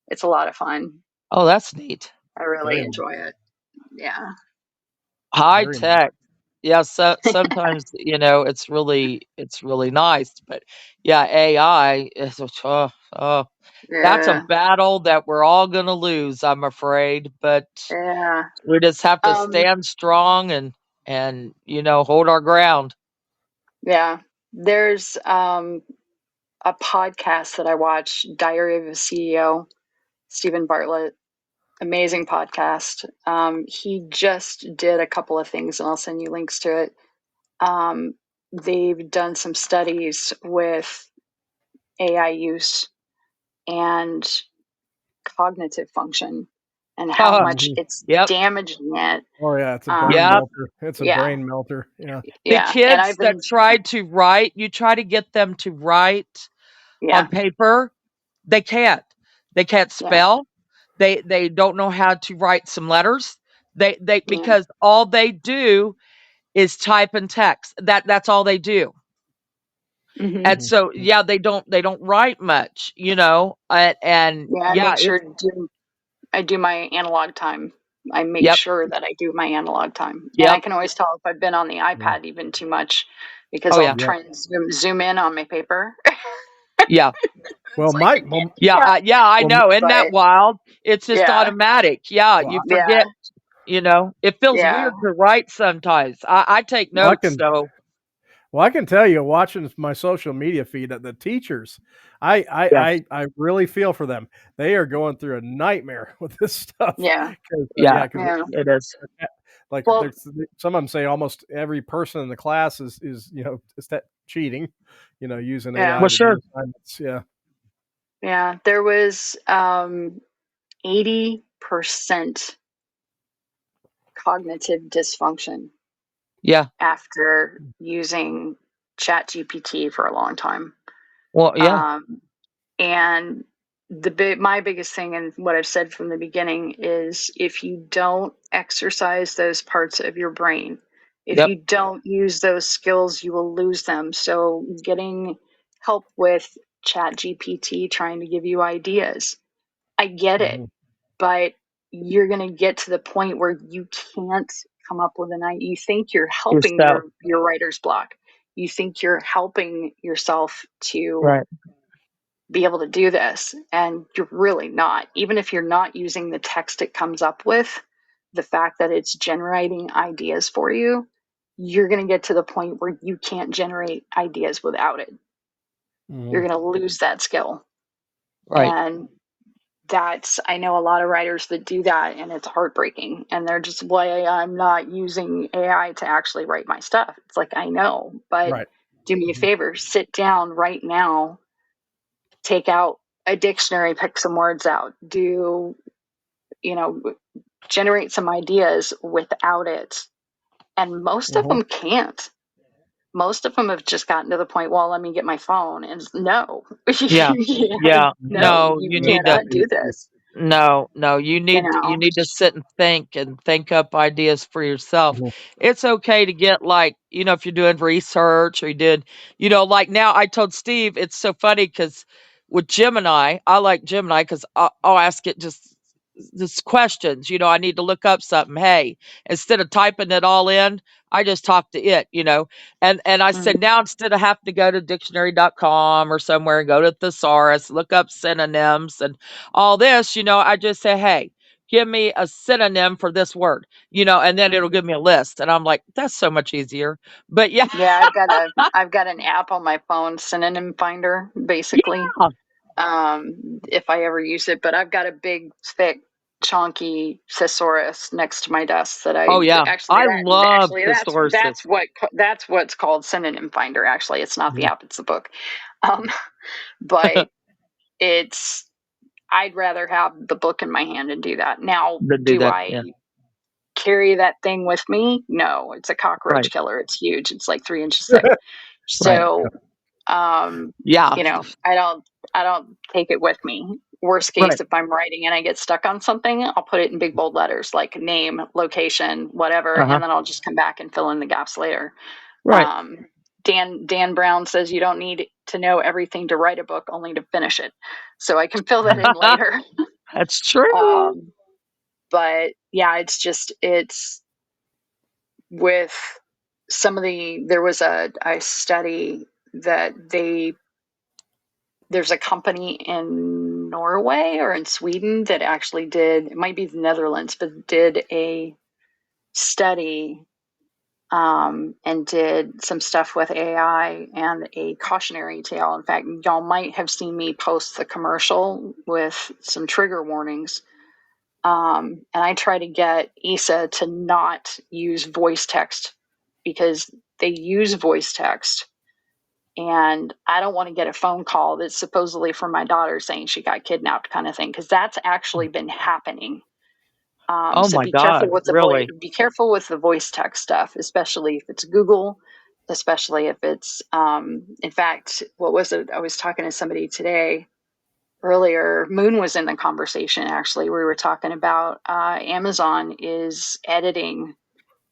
it's a lot of fun. Oh, that's neat. I really very enjoy it. Yeah. High Very nice. tech. Yeah, so sometimes, it's really nice, but yeah, AI is that's a Yeah. battle that we're all gonna lose, I'm afraid, but Yeah. we just have to Um, stand strong and hold our ground. yeah. There's a podcast that I watch, Diary of a CEO, Stephen Bartlett. Amazing podcast. He just did a couple of things, and I'll send you links to it. They've done some studies with AI use and cognitive function and how much Mhm. it's Yep. damaging it. Oh yeah, it's a brain Yep. Um, melter. It's a yeah, brain melter. Yeah. The yeah. And kids I've that been, try to write, you try to get them to write yeah, on paper, they can't. They can't yeah, spell. They don't know how to write some letters. They yeah. because all they do is type and text. That's all they do. Hmm. And Mhm. so yeah, they don't write much, and Yeah, I yeah, make sure it's to do, I do my analog time. I make yep, sure that I do my analog time. And I yep. can always tell if I've been on the Yeah. iPad even too much because Oh I'll yeah. Yeah. try and zoom in on my paper. Yeah. Well, It's like I Yeah, can't. yeah, I well, know. Isn't that But wild? It's just yeah, automatic. Yeah, well, you yeah, forget, it feels yeah. weird to write sometimes. I take well, I notes, can so Well, I can tell you, watching my social media feed, that the teachers, I, I, yes. I really feel for them. They are going through a nightmare with this stuff. Yeah, Because Yeah, yeah, because yeah. it is. like Well, there's some of them say almost every person in the class is is that cheating, using yeah, AI Well, to do sure. assignments. Yeah. yeah. There was 80% cognitive dysfunction Yeah. after using ChatGPT for a long time. Well, yeah. Um, and my biggest thing, and what I've said from the beginning, is if you don't exercise those parts of your brain, if Yep. you don't use those skills, you will lose them. So getting help with ChatGPT trying to give you ideas, I get it, Mhm. but you're going to get to the point where you can't come up with an idea. You think you're helping Yourself. your writer's block. You think you're helping yourself to Right. be able to do this, and you're really not. Even if you're not using the text it comes up with, the fact that it's generating ideas for you, you're going to get to the point where you can't generate ideas without it. You're Mhm. going to lose that skill. Right. And I know a lot of writers that do that, and it's heartbreaking. And they're just, why I'm not using AI to actually write my stuff. It's like, I know, but Right. do me a Mhm. favor, sit down right now, take out a dictionary, pick some words out, you know, generate some ideas without it. And most of Mhm. them can't. Most of them have just gotten to the point, well, let me get my phone. And no, Yeah. Yeah. no, No, you you Yeah. need to. cannot do this. No, You you know, need to sit and think up ideas for yourself. Mhm. It's okay to get like, if you're doing research or you did, like now I told Steve, it's so funny because with Gemini, I like Gemini because I'll ask it just questions. I need to look up something. Hey, instead of typing it all in, I just talk to it. And I mm, said now instead of having to go to dictionary.com or somewhere and go to thesaurus, look up synonyms and all this, I just say, hey, give me a synonym for this word, and then it'll mm. give me a list. And I'm like, that's so much easier. But yeah, Yeah, I've got an app on my phone, Synonym Finder, basically. yeah. If I ever use it, but I've got a big, thick, chonky thesaurus next to my desk that Oh yeah. I love actually thesauruses. that's what's called Synonym Finder. Actually, it's not the Mhm. app; it's the book. Um, but it's I'd rather have the book in my hand and do that. Now, To do do that. I Yeah. carry that thing with me? No, it's a cockroach Right. killer. It's huge. It's like 3 inches thick. Right. So um, Yeah. I don't take it with me. Worst Right. case, if I'm writing and I get stuck on something, I'll put it in big bold letters like name, location, whatever, Uh-huh. and then I'll just come back and fill in the gaps later. Right. um, Dan Brown says you don't need to know everything to write a book, only to finish it, so I can fill that in later. That's true. um, but yeah, it's with some of there was a study that there's a company in Norway or in Sweden that actually did, it might be the Netherlands, but did a study and did some stuff with AI and a cautionary tale. In fact, y'all might have seen me post the commercial with some trigger warnings. And I try to get ESA to not use voice text because they use voice text. And I don't want to get a phone call that's supposedly from my daughter saying she got kidnapped, kind of thing, because that's actually been happening. Oh So my be careful God, with the really? be careful with the voice text stuff, especially if it's Google, especially if it's in fact, what was it? I was talking to somebody today earlier. Moon was in the conversation actually. We were talking about Amazon is editing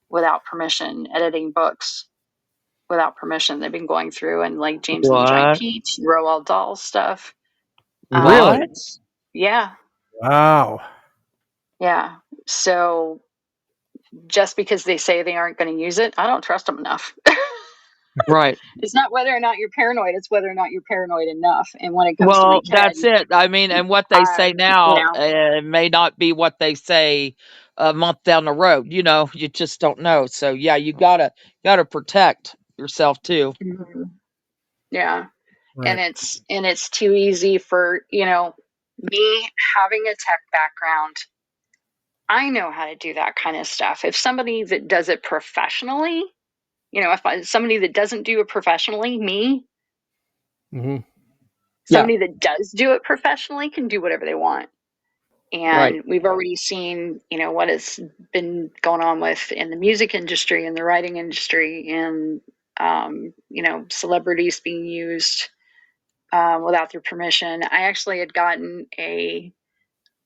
without permission, editing books without permission. They've been going through and like James and the Giant What? Peach, Roald Dahl stuff. What? Yeah, Wow. yeah. So just because they say they aren't going to use it, I don't trust them enough. Right. It's not whether or not you're paranoid, it's whether or not you're paranoid enough. And when it comes to my Well, kid, that's it. I mean, and what they say you now know, may not be what they say a month down the road. You know, you just don't know. So yeah, you gotta protect yourself too. mhm, yeah. Right. And it's too easy for, me having a tech background. I know how to do that kind of stuff. If somebody that does it professionally, if somebody that doesn't do it professionally, me, Hmm. Yeah. somebody that does do it professionally can do whatever they want. Right. And we've already seen, what has been going on with in the music industry and the writing industry and, celebrities being used without their permission. I actually had gotten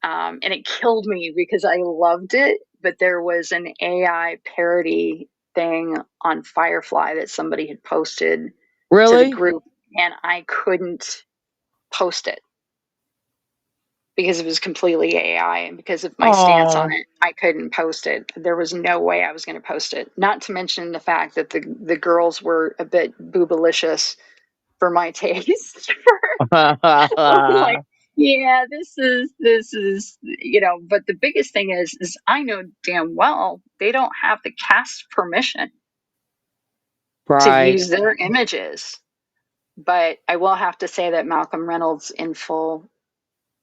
and it killed me because I loved it, but there was an AI parody thing on Firefly that somebody had posted to the Really? group, and I couldn't post it because it was completely AI, and because of my stance on Oh. it, I couldn't post it. There was no way I was going to post it. Not to mention the fact that the girls were a bit boobalicious for my taste. I'm like, yeah, this is but the biggest thing is I know damn well they don't have the cast permission to Right. use their images. But I will have to say that Malcolm Reynolds in full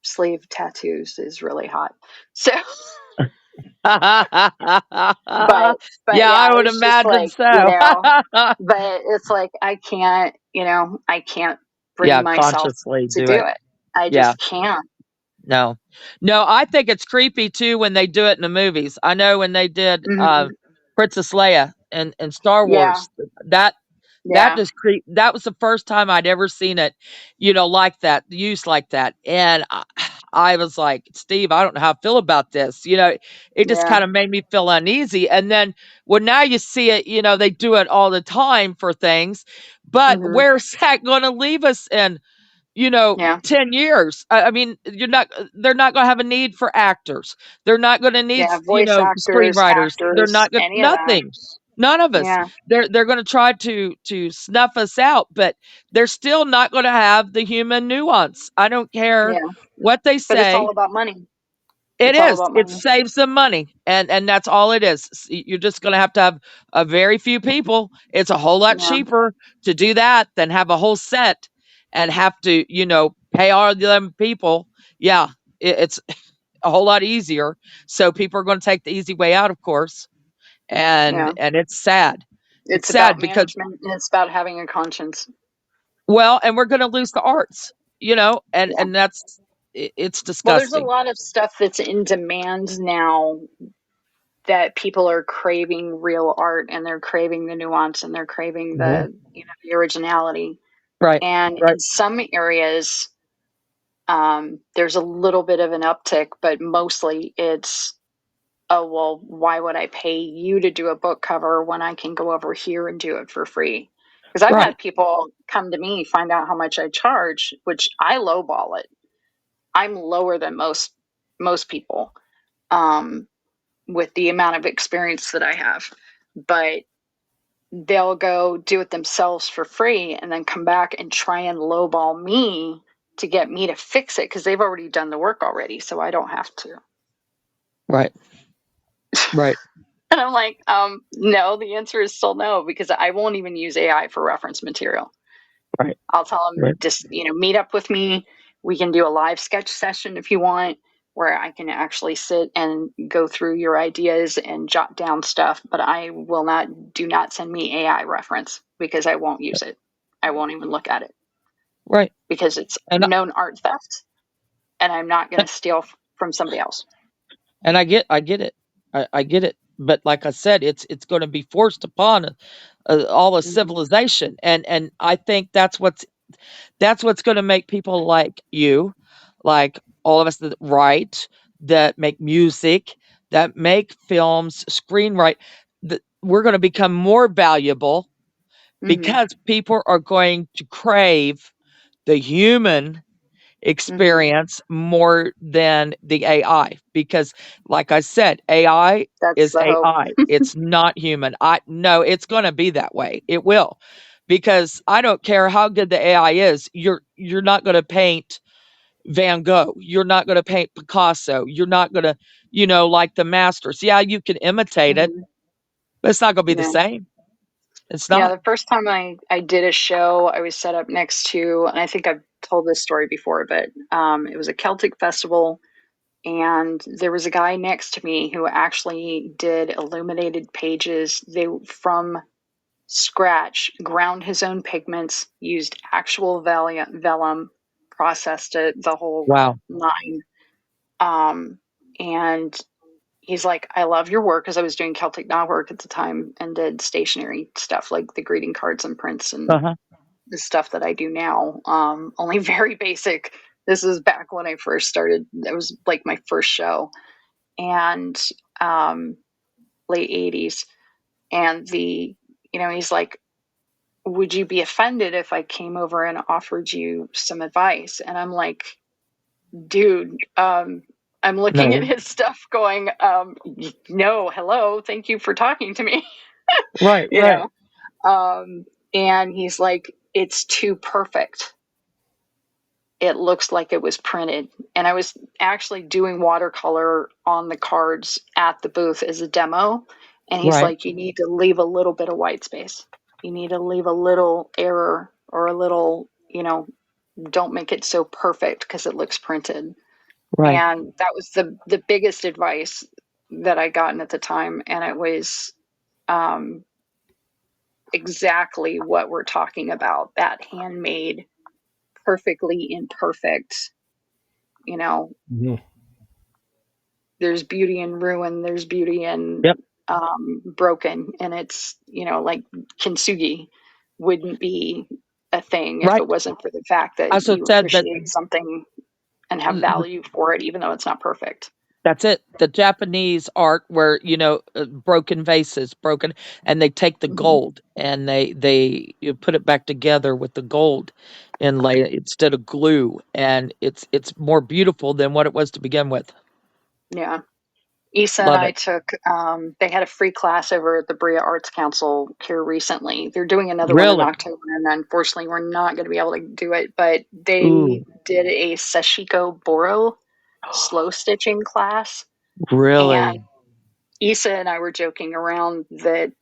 sleeve tattoos is really hot. So but Yeah, yeah, I would it's just imagine like, so. but it's like I can't bring Yeah, myself consciously to do do it. it. I Yeah. just can't. No. No, I think it's creepy too when they do it in the movies. I know when they did Mhm. Princess Leia and Star Yeah, Wars, that yeah. that was the first time I'd ever seen it, like that, used like that. And I was like, Steve, I don't know how I feel about this. It just Yeah. kind of made me feel uneasy. And then when now you see it, they do it all the time for things. But Mhm. where's that going to leave us in? Yeah. 10 years. I mean, they're not going to have a need for actors. They're not going to need, Yeah. Voice actors, screenwriters. They're actors, not going any of that. nothing. None of us. Yeah. They're going to try to snuff us out, but they're still not going to have the human nuance. I don't care Yeah. what they But it's all say. about money. It It's all is. about It money. saves them money, and that's all it is. You're just going to have a very few people. It's a whole lot Yeah. cheaper to do that than have a whole set and have to, pay all them people. Yeah, it's a whole lot easier. So people are going to take the easy way out, of course, and Yeah. it's sad. It's It's about sad because management and it's about having a conscience. and we're going to lose the arts, and Yeah. that's it's Well, there's a disgusting. lot of stuff that's in demand now that people are craving real art and they're craving the nuance and they're craving Hmm. the originality. Right. And Right. in some areas, there's a little bit of an uptick, but mostly it's, oh, well, why would I pay you to do a book cover when I can go over here and do it for free? Because I've Right. had people come to me, find out how much I charge, which I lowball it. I'm lower than most people, um, with the amount of experience that I have. but they'll go do it themselves for free and then come back and try and lowball me to get me to fix it because they've already done the work already, so I don't have to. Right. Right. And I'm like, no, the answer is still no, because I won't even use AI for reference material. Right. I'll tell them, Right. just, meet up with me. We can do a live sketch session if you want, where I can actually sit and go through your ideas and jot down stuff, but do not send me AI reference because I won't use it. I won't even look at it Right. because it's And known art theft and I'm not going to steal from somebody else. I get it. I get it. But like I said, it's going to be forced upon all of civilization, and I think that's what's going to make people like you, like all of us that write, that make music, that make films, screenwrite. That we're going to become more valuable because people are going to crave the human experience more than the AI, because like I said, AI That's is the hope. AI. It's not human. I no, it's going to be that way. It will. Because I don't care how good the AI is, you're not going to paint Van Gogh. You're not going to paint Picasso. You're not going to, like the masters. Yeah, you can imitate it, but it's not going to be the Yeah. same. It's Yeah, not. the first time I did a show, I was set up next to, and I think I've told this story before, but it was a Celtic festival, and there was a guy next to me who actually did illuminated pages. They from scratch, ground his own pigments, used actual vellum, processed it, the whole Wow. nine. And he's like, I love your work, because I was doing Celtic knot work at the time and did stationery stuff like the greeting cards and prints and Uh-huh. the stuff that I do now. Only very basic. This is back when I first started. It was like my first show, and late 80s. And he's like, would you be offended if I came over and offered you some advice? And I'm like, dude, I'm looking at No. his stuff going, no, hello, thank you for talking to me. Right, you right. know? And he's like, it's too perfect. It looks like it was printed. And I was actually doing watercolor on the cards at the booth as a demo. And he's Right, like, you need to leave a little bit of white space. You need to leave a little error or a little, don't make it so perfect because it looks printed. right. And that was the biggest advice that I gotten at the time. And it was exactly what we're talking about, that handmade, perfectly imperfect, you know, there's beauty in ruin, there's beauty in Yep. broken. And it's, like kintsugi wouldn't be a thing if Right. it wasn't for the fact that I also you said that appreciate something and have value for it, even though it's not perfect. that's it. The Japanese art where, broken vases, broken, and they take the Mhm. gold and you put it back together with the gold inlay instead of glue, and it's more beautiful than what it was to begin with. Yeah. Issa and Love I it. took, they had a free class over at the Brea Arts Council here recently. They're doing another one in Really? October, and unfortunately, we're not going to be able to do it. But they Ooh, did a Sashiko Boro slow stitching class. And really? Issa and I were joking around that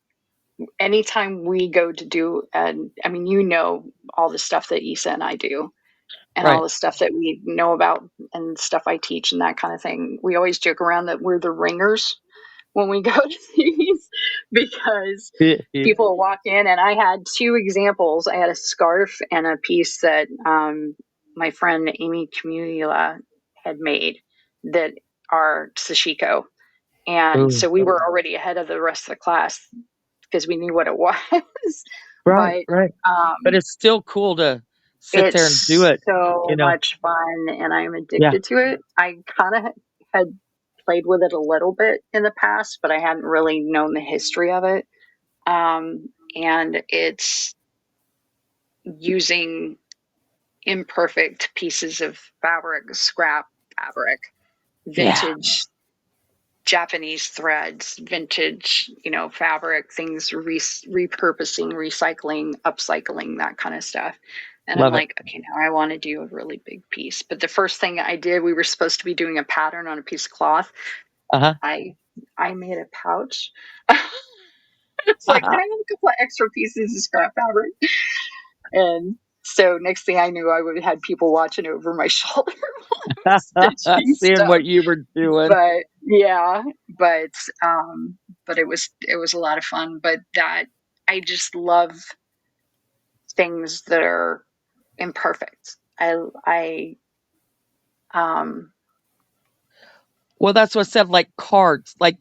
anytime we go to do, and I mean, all the stuff that Issa and I do, and all Right. the stuff that we know about and stuff I teach and that kind of thing. We always joke around that we're the ringers when we go to these, because people walk in, and I had two examples. I had a scarf and a piece that my friend Amy Camula had made that are sashiko. And Ooh, so we were already ahead of the rest of the class because we knew what it was. right, But right. But it's still cool to sit there and do it's it, so you know? much fun, and I'm Yeah, addicted to it. I kind of had played with it a little bit in the past, but I hadn't really known the history of it. And it's using imperfect pieces of fabric, scrap fabric, yeah, vintage Japanese threads, vintage, fabric things, repurposing, recycling, upcycling, that kind of stuff. And I'm Love it. like, okay, now I want to do a really big piece. But the first thing I did, we were supposed to be doing a pattern on a piece of cloth. Uh-huh. I made a pouch. It's like, can I have a couple of extra pieces of scrap fabric? And so next thing I knew, I would have had people watching over my shoulder while I was stitching Seeing stuff. what you were doing. But yeah, but it was a lot of fun. But that I just love things that are imperfect. I Well, that's what I said, like cards. Like,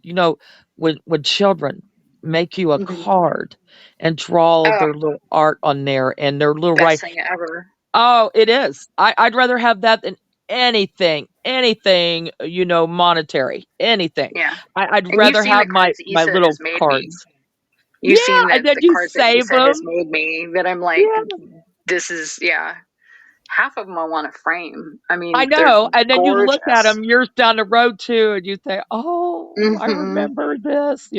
when children make you a mhm. card and draw Oh, their little art on there and their little best right. thing ever. Oh, it is. I'd rather have that than anything, monetary, anything. Yeah. I'd And you've rather seen the have my cards that my Issa little has made me. cards. You've Yeah, seen and then the you cards that save Issa has them. made me that I'm like, Yeah, this is, yeah. Half of them I want to frame. I I mean, they're know. And then you look at gorgeous. them years down the road too, and you think, "Oh, I Hmm. remember this."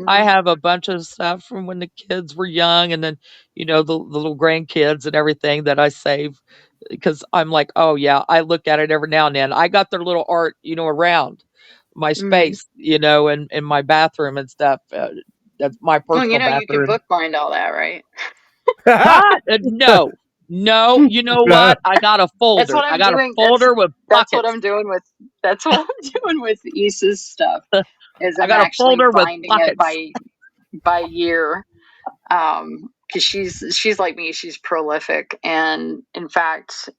I Hmm. have a bunch of stuff from when the kids were young, and then the little grandkids and everything that I save because I'm like, "Oh yeah." I look at it every now and then. I got their little art, around my Hmm. space, in my bathroom and stuff. That's my Well, personal you can bathroom. bookbind all that, right? God, no, no. You know what? I got a That's folder. what I I'm got a doing. folder with That's what pockets. I'm doing with that's what I'm doing with Issa's stuff. Is I I'm got a actually folder with binding it pockets. by year. Because she's like me, she's prolific, and in fact,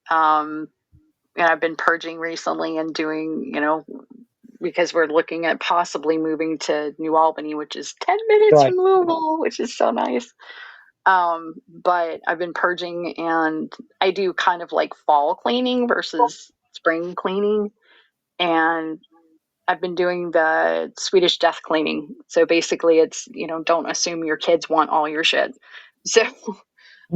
I've been purging recently and doing, because we're looking at possibly moving to New Albany, which is 10 minutes Right. from Louisville, which is so nice. But I've been purging, and I do kind of like fall cleaning versus spring cleaning, and I've been doing the Swedish death cleaning. So basically, it's don't assume your kids want all your shit. So,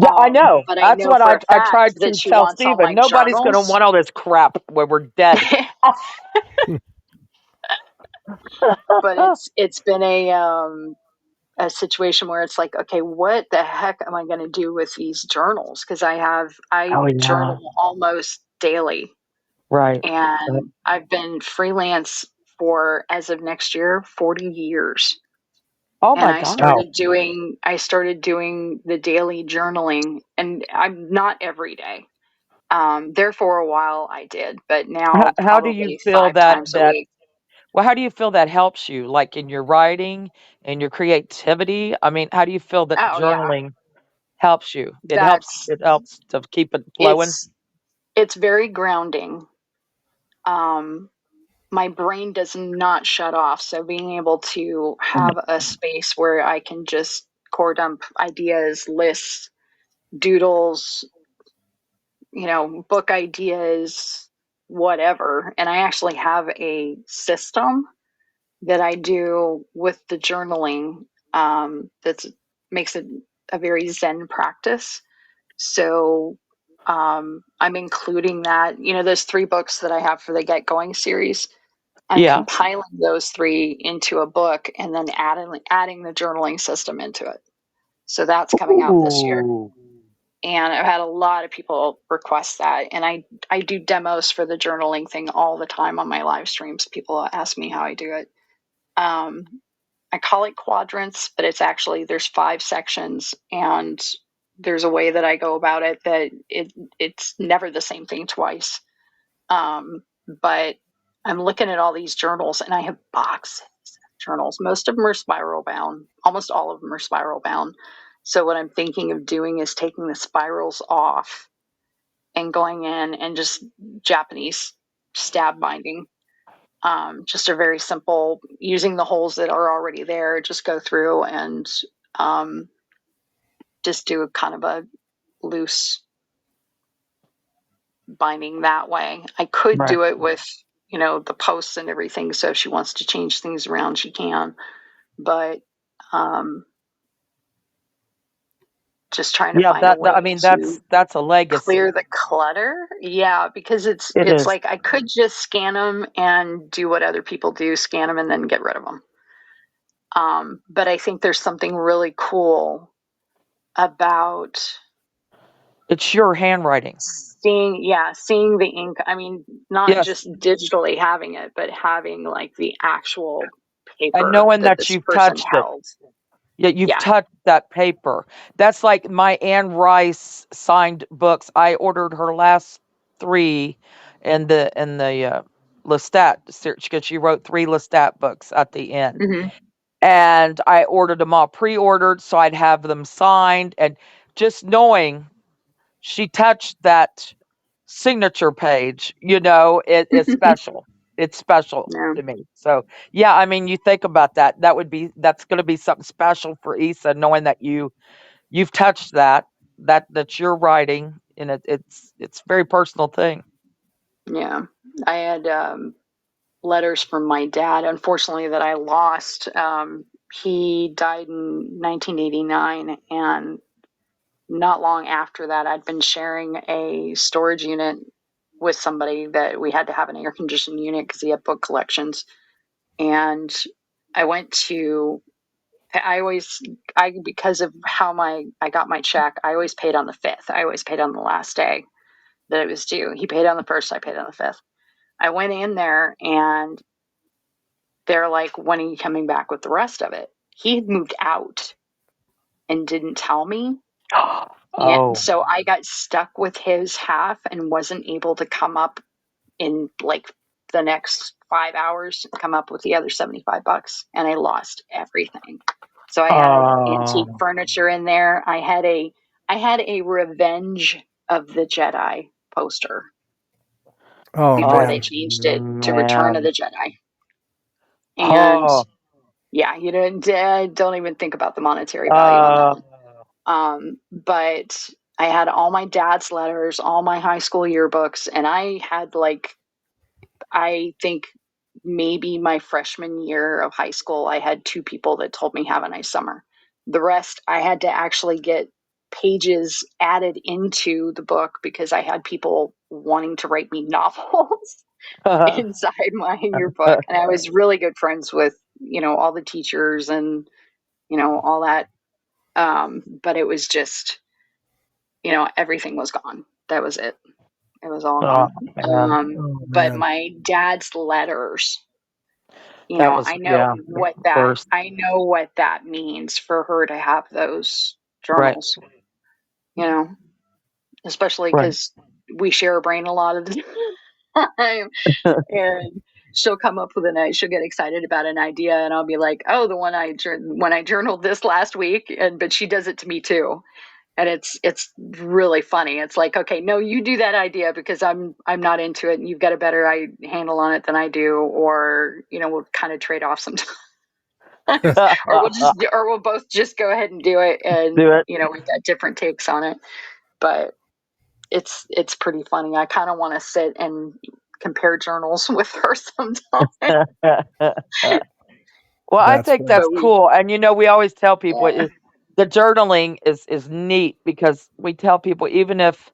Yeah, I know. but I That's know what for a I fact tried that to she tell wants all Steven. my Nobody's going to journals. want all this crap when we're dead. But it's been a situation where it's like, okay, what the heck am I going to do with these journals? Because I Oh yeah. journal almost daily, Right. Right. and I've been freelance for, as of next year, 40 years. Oh And my I God. started doing the daily journaling, and I'm not every day. There for a while I did, but now How do you probably feel 5 times a week. well, how do you feel that helps you, like in your writing and your creativity? I mean, how do you feel that Oh yeah, journaling helps you? It helps. that's It helps to keep it flowing. it's it's very grounding. Um, my brain does not shut off, so being able to have a space where I can just core dump ideas, lists, doodles, book ideas, whatever. And I actually have a system that I do with the journaling, that makes it a very Zen practice. So I'm including that, those 3 books that I have for the Get Going series. I'm Yeah. compiling those 3 into a book and then adding the journaling system into it. So that's coming out this year. Ooh. And I've had a lot of people request that. And I do demos for the journaling thing all the time on my live streams. People ask me how I do it. Um, I call it quadrants, but there's 5 sections, and there's a way that I go about it that it's never the same thing twice. But I'm looking at all these journals, and I have boxes of journals. Most of them are spiral bound. Almost all of them are spiral bound. So what I'm thinking of doing is taking the spirals off and going in and just Japanese stab binding. Just a very simple, using the holes that are already there, just go through and um, just do a kind of a loose binding that way. I could Right. do it with, the posts and everything. So if she wants to change things around, she can. But um, just trying to Yeah, find a I way mean, to that's a legacy. clear the clutter. Yeah, because It it's is. like I could just scan them and do what other people do, scan them and then get rid of them. But I think there's something really cool about It's your handwriting. seeing the ink. I mean, not Yes, just digitally having it, but having like the actual and paper knowing that that this you've person touched it. held. Yeah, you've Yeah. touched that paper. That's like my Anne Rice signed books. I ordered her last three in the Lestat search because she wrote three Lestat books at the end. Hmm. And I ordered them all pre-ordered so I'd have them signed. And just knowing she touched that signature page, it's special. It's special Yeah. to me. So yeah, I mean, you think about that. That's going to be something special for Issa, knowing that you've touched that's your writing, and it's a very personal thing. Yeah. I had letters from my dad, unfortunately, that I lost. He died in 1989, and not long after that, I'd been sharing a storage unit with somebody that we had to have an air conditioned unit because he had book collections. And I went to, I always, I, because of how I got my check, I always paid on the 5th. I always paid on the last day that it was due. He paid on the 1st, I paid on the 5th. I went in there and they're like, when are you coming back with the rest of it? He had moved out and didn't tell me. And Oh, so I got stuck with his half and wasn't able to come up in like the next 5 hours, come up with the other $75. And I lost everything. So I had antique oh, furniture in there. I had a Revenge of the Jedi poster Oh before oh they man. changed it to Return of man, the Jedi. And oh, yeah, you don't even think about the monetary value on that uh, one. But I had all my dad's letters, all my high school yearbooks, and I had like, I think maybe my freshman year of high school, I had two people that told me have a nice summer. The rest, I had to actually get pages added into the book because I had people wanting to write me novels inside my yearbook. And I was really good friends with, all the teachers and, all that. But it was just, everything was gone. That was it. It was all oh gone. man, Oh But man. my dad's letters, that was yeah, first, I know what that means for her to have those right, journals, you know, especially right. because we share a brain a lot of the time. And she'll come up with she'll get excited about an idea, and I'll be like, oh, the one when I journaled this last week, but she does it to me too. And it's really funny. It's like, okay, no, you do that idea because I'm not into it, and you've got a better handle on it than I do, or we'll kind of trade off sometimes, or we'll both just go ahead and do it, and Do it. we've got different takes on it. But it's pretty funny. I kind of want to sit and compare journals with her sometimes. Well, I That's think funny. that's But we, cool, and we always tell people yeah. the journaling is neat because we tell people even if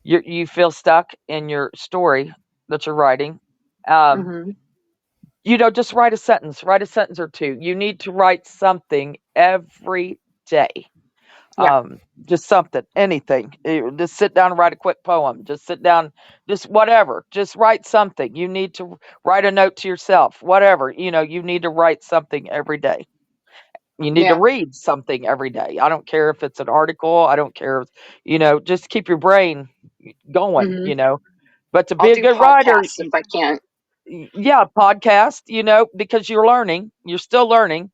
you feel stuck in your story that you're writing, um, Hmm. just write a sentence or two. You need to write something every day. Yeah. Just something, anything. Just sit down and write a quick poem. Just sit down, just whatever. Just write something. You need to write a note to yourself. Whatever. You need to write something every day. You need to Yeah. read something every day. I don't care if it's an article. I don't care. Just keep your brain going. Hmm. But to I'll be a do good writer, podcasts if I can't. yeah, podcast. Because you're learning. You're still learning.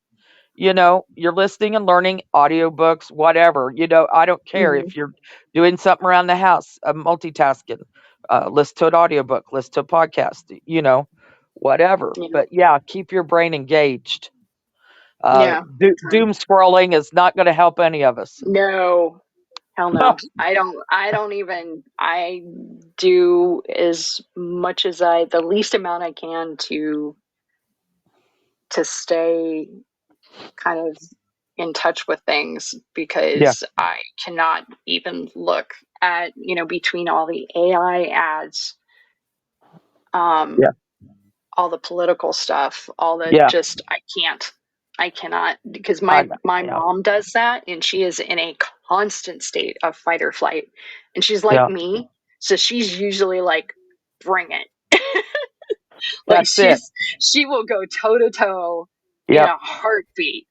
You're listening and learning audiobooks, whatever. I don't care Hmm. if you're doing something around the house, multitasking, listen to an audiobook, listen to a podcast, whatever. Yeah. But yeah, keep your brain engaged. Yeah. Big time. Doom scrolling is not going to help any of us. No. Hell no. I don't even, I do as much as the least amount I can to stay kind of in touch with things because I cannot even look at, between all the AI ads, all the political stuff, all the just, I cannot, because my mom does that, and she is in a constant state of fight or flight, and she's like me, so she's usually like, bring it. Like she will go toe to toe in a heartbeat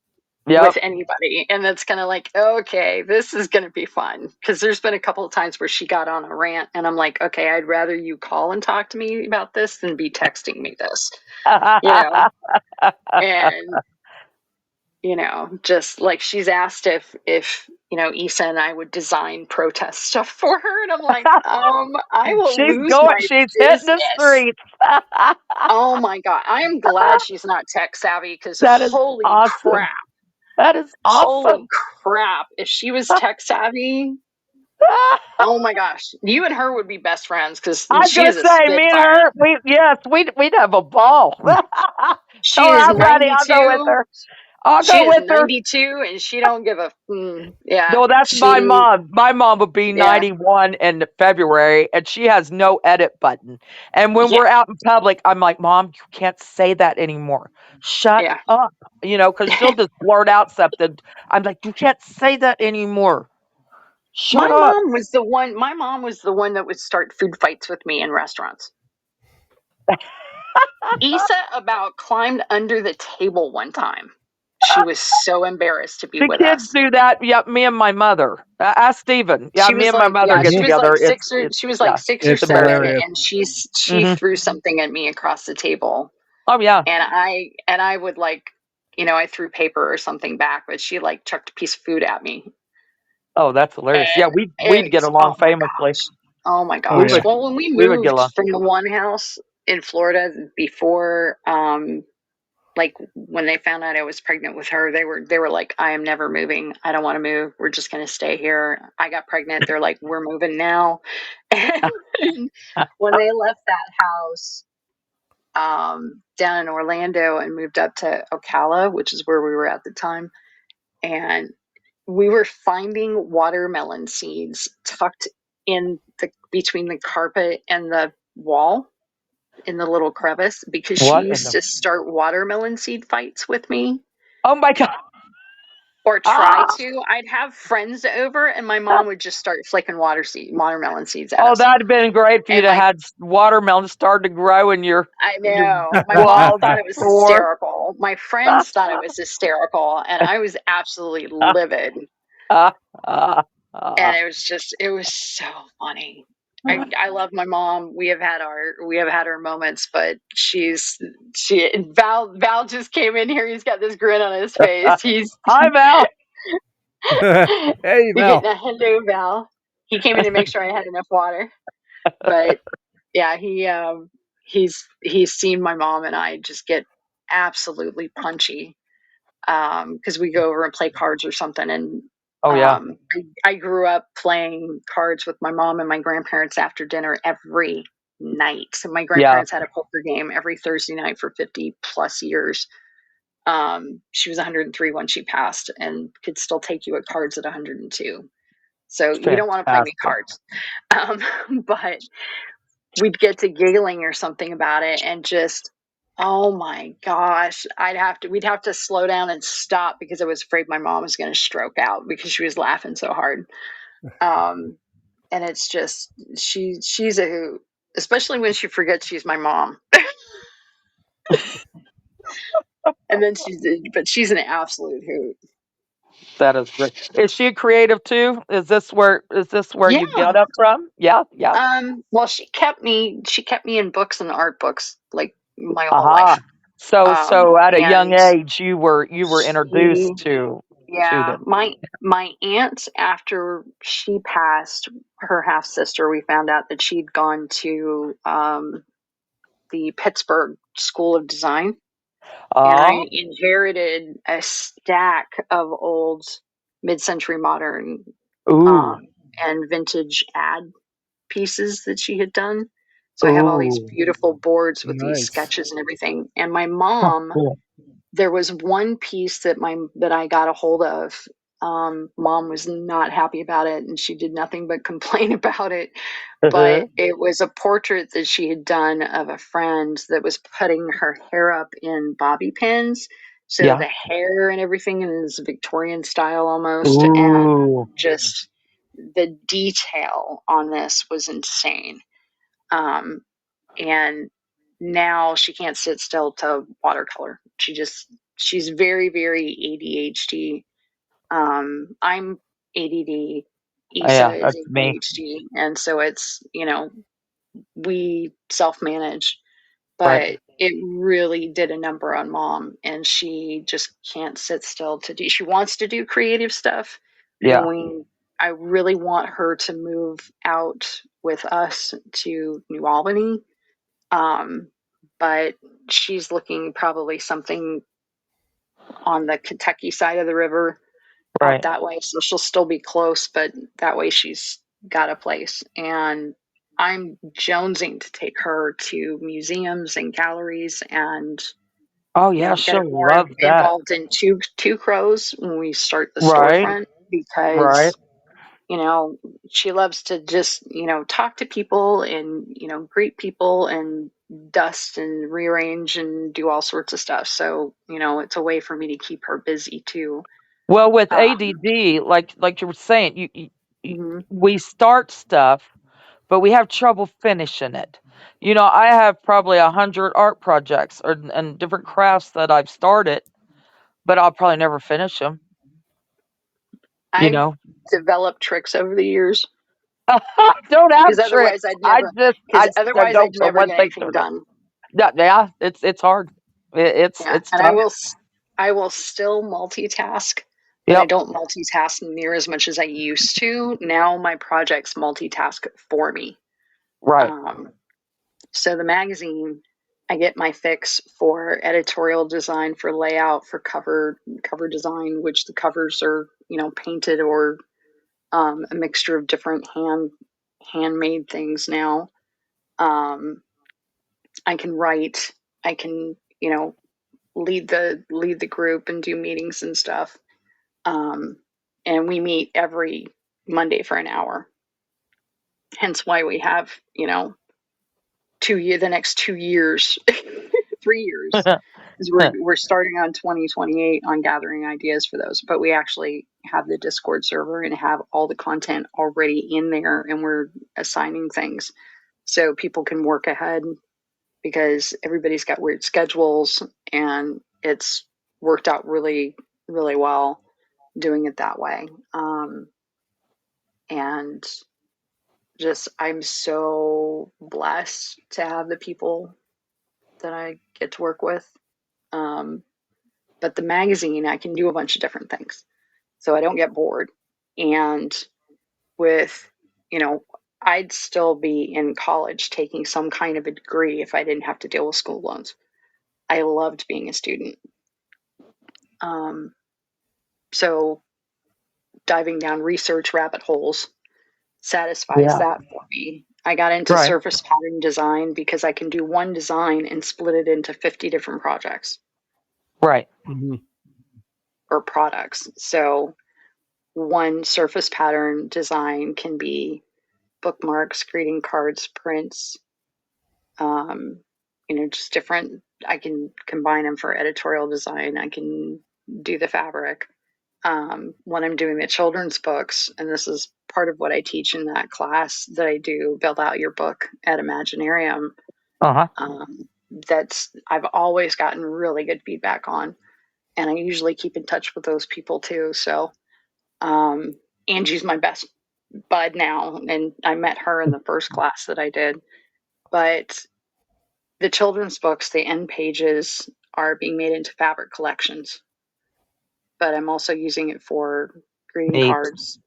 with anybody, and that's kind of like, okay, this is going to be fun, because there's been a couple of times where she got on a rant, and I'm like, okay, I'd rather you call and talk to me about this than be texting me this, and just like, she's asked if Issa and I would design protest stuff for her, and I'm like, I will lose my she's business. hitting the streets. Oh my God, I am glad she's not tech savvy, because That is holy awesome. crap. That is awesome. Holy crap. If she was tech savvy, oh my gosh. You and her would be best friends, because she is a spitfire. Me and her, we'd have a ball. She Tell her is I'm ready. I'll go with 92. her. I'll She go is with her. 92, and she don't give a yeah. No, that's my mom. My mom would be Yeah. 91 in February, and she has no edit button. And when we're out in public, I'm like, Mom, you can't say that anymore. Shut up. Because she'll just blurt out something. I'm like, you can't say that anymore. Shut up. My mom was the one that would start food fights with me in restaurants. Issa about climbed under the table one time. She was so embarrassed to be with us. The kids do that. Yep, me and my mother. Ask Steven. Yeah, me and my mother get together. She was like 6 or 7, hilarious. and she threw something at me across the table. Oh yeah. And I would like, I threw paper or something back, but she like chucked a piece of food at me. Oh, that's hilarious. Yeah, we'd get along famously. Oh my gosh. Well, when we moved from the one house in Florida before, like when they found out I was pregnant with her, they were like, I am never moving. I don't want to move. We're just going to stay here. I got pregnant. They're like, we're moving now. And when they left that house down in Orlando and moved up to Ocala, which is where we were at the time, and we were finding watermelon seeds tucked in between the carpet and the wall, in the little crevice, because she used to start watermelon seed fights with me. Oh my God. Or try to. I'd have friends over, and my mom would just start flicking watermelon seeds at us. Oh, that'd have been great for you to have watermelons start to grow in your. I know. My mom thought it was hysterical. My friends thought it was hysterical, and I was absolutely livid. And it was so funny. I love my mom. We have had our moments, but Val just came in here. He's got this grin on his face. Hi, Val. Hey, Val. Hello, Val. He came in to make sure I had enough water. But yeah, he's seen my mom and I just get absolutely punchy because we go over and play cards or something, and I grew up playing cards with my mom and my grandparents after dinner every night. So my grandparents had a poker game every Thursday night for 50 plus years. She was 103 when she passed, and could still take you at cards at 102. So you don't want to play me cards. But we'd get to giggling or something about it, and just, oh my gosh, we'd have to slow down and stop because I was afraid my mom was going to stroke out because she was laughing so hard. And it's just, she's a hoot, especially when she forgets she's my mom. And then she's an absolute hoot. That is great. Is she creative too? Is this where you get up from? Yeah. Well, she kept me in books and art books like my whole life. So at a young age you were introduced to them. My aunt, after she passed, her half sister, we found out that she'd gone to the Pittsburgh School of Design. And I inherited a stack of old mid-century modern and vintage ad pieces that she had done. So I have all these beautiful boards with these sketches and everything. And my mom there was one piece that I got a hold of. Mom was not happy about it, and she did nothing but complain about it. But it was a portrait that she had done of a friend that was putting her hair up in bobby pins. So Yeah. the hair and everything is Victorian style almost, and Ooh. just the detail on this was insane. Um, and now she can't sit still to watercolor. She's very, very ADHD. I'm ADD. Yeah, Isa is that's me. ADHD, and so it's, we self manage, Right. but it really did a number on mom, and she just can't sit still to do. She wants to do creative stuff, Yeah. and I really want her to move out with us to New Albany, but she's looking probably something on the Kentucky side of the river out Right. that way. So she'll still be close, but that way she's got a place. And I'm jonesing to take her to museums and galleries and, Oh yeah, get her she'll more love that. involved in Two Crows when we start the Right. storefront, Right. because you know, she loves to just, talk to people and, greet people and dust and rearrange and do all sorts of stuff. So, it's a way for me to keep her busy too. Well, with Um, ADD, like you were saying, you mhm. we start stuff, but we have trouble finishing it. I have probably 100 art projects and different crafts that I've started, but I'll probably never finish them. You I've know, developed tricks over the years I don't have because tricks. otherwise I'd never, I just go from one get thing to anything another. done. Yeah, yeah, it's hard. Yeah. It's And tough. I will still multitask, but I Yep. don't multitask near as much as I used to. Now my projects multitask for me. Right. Um, So the magazine, I get my fix for editorial design, for layout, for cover design, which the covers are, painted or a mixture of different handmade things now. Um, I can write. I can, lead the group and do meetings and stuff. Um, and we meet every Monday for an hour. Hence why we have, the next 2 years, 3 years, because we're starting on 2028 on gathering ideas for those. But we actually have the Discord server and have all the content already in there, and we're assigning things so people can work ahead, because everybody's got weird schedules, and it's worked out really, really well doing it that way. And just, I'm so blessed to have the people that I get to work with. Um, but the magazine, I can do a bunch of different things, so I don't get bored. And with, I'd still be in college taking some kind of a degree if I didn't have to deal with school loans. I loved being a student. Um, so diving down research rabbit holes satisfies Yeah. that for me. I got into Right. surface pattern design because I can do one design and split it into 50 different projects Right. Mhm. or products. So one surface pattern design can be bookmarks, greeting cards, prints, um, just different. I can combine them for editorial design. I can do the fabric. When I'm doing the children's books, and this is part of what I teach in that class that I do, build out your book at Imaginarium. Uh-huh. That's I've always gotten really good feedback on, and I usually keep in touch with those people too. So Angie's my best bud now, and I met her in the first class that I did. But the children's books, the end pages are being made into fabric collections, but I'm also using it for greeting Neat. cards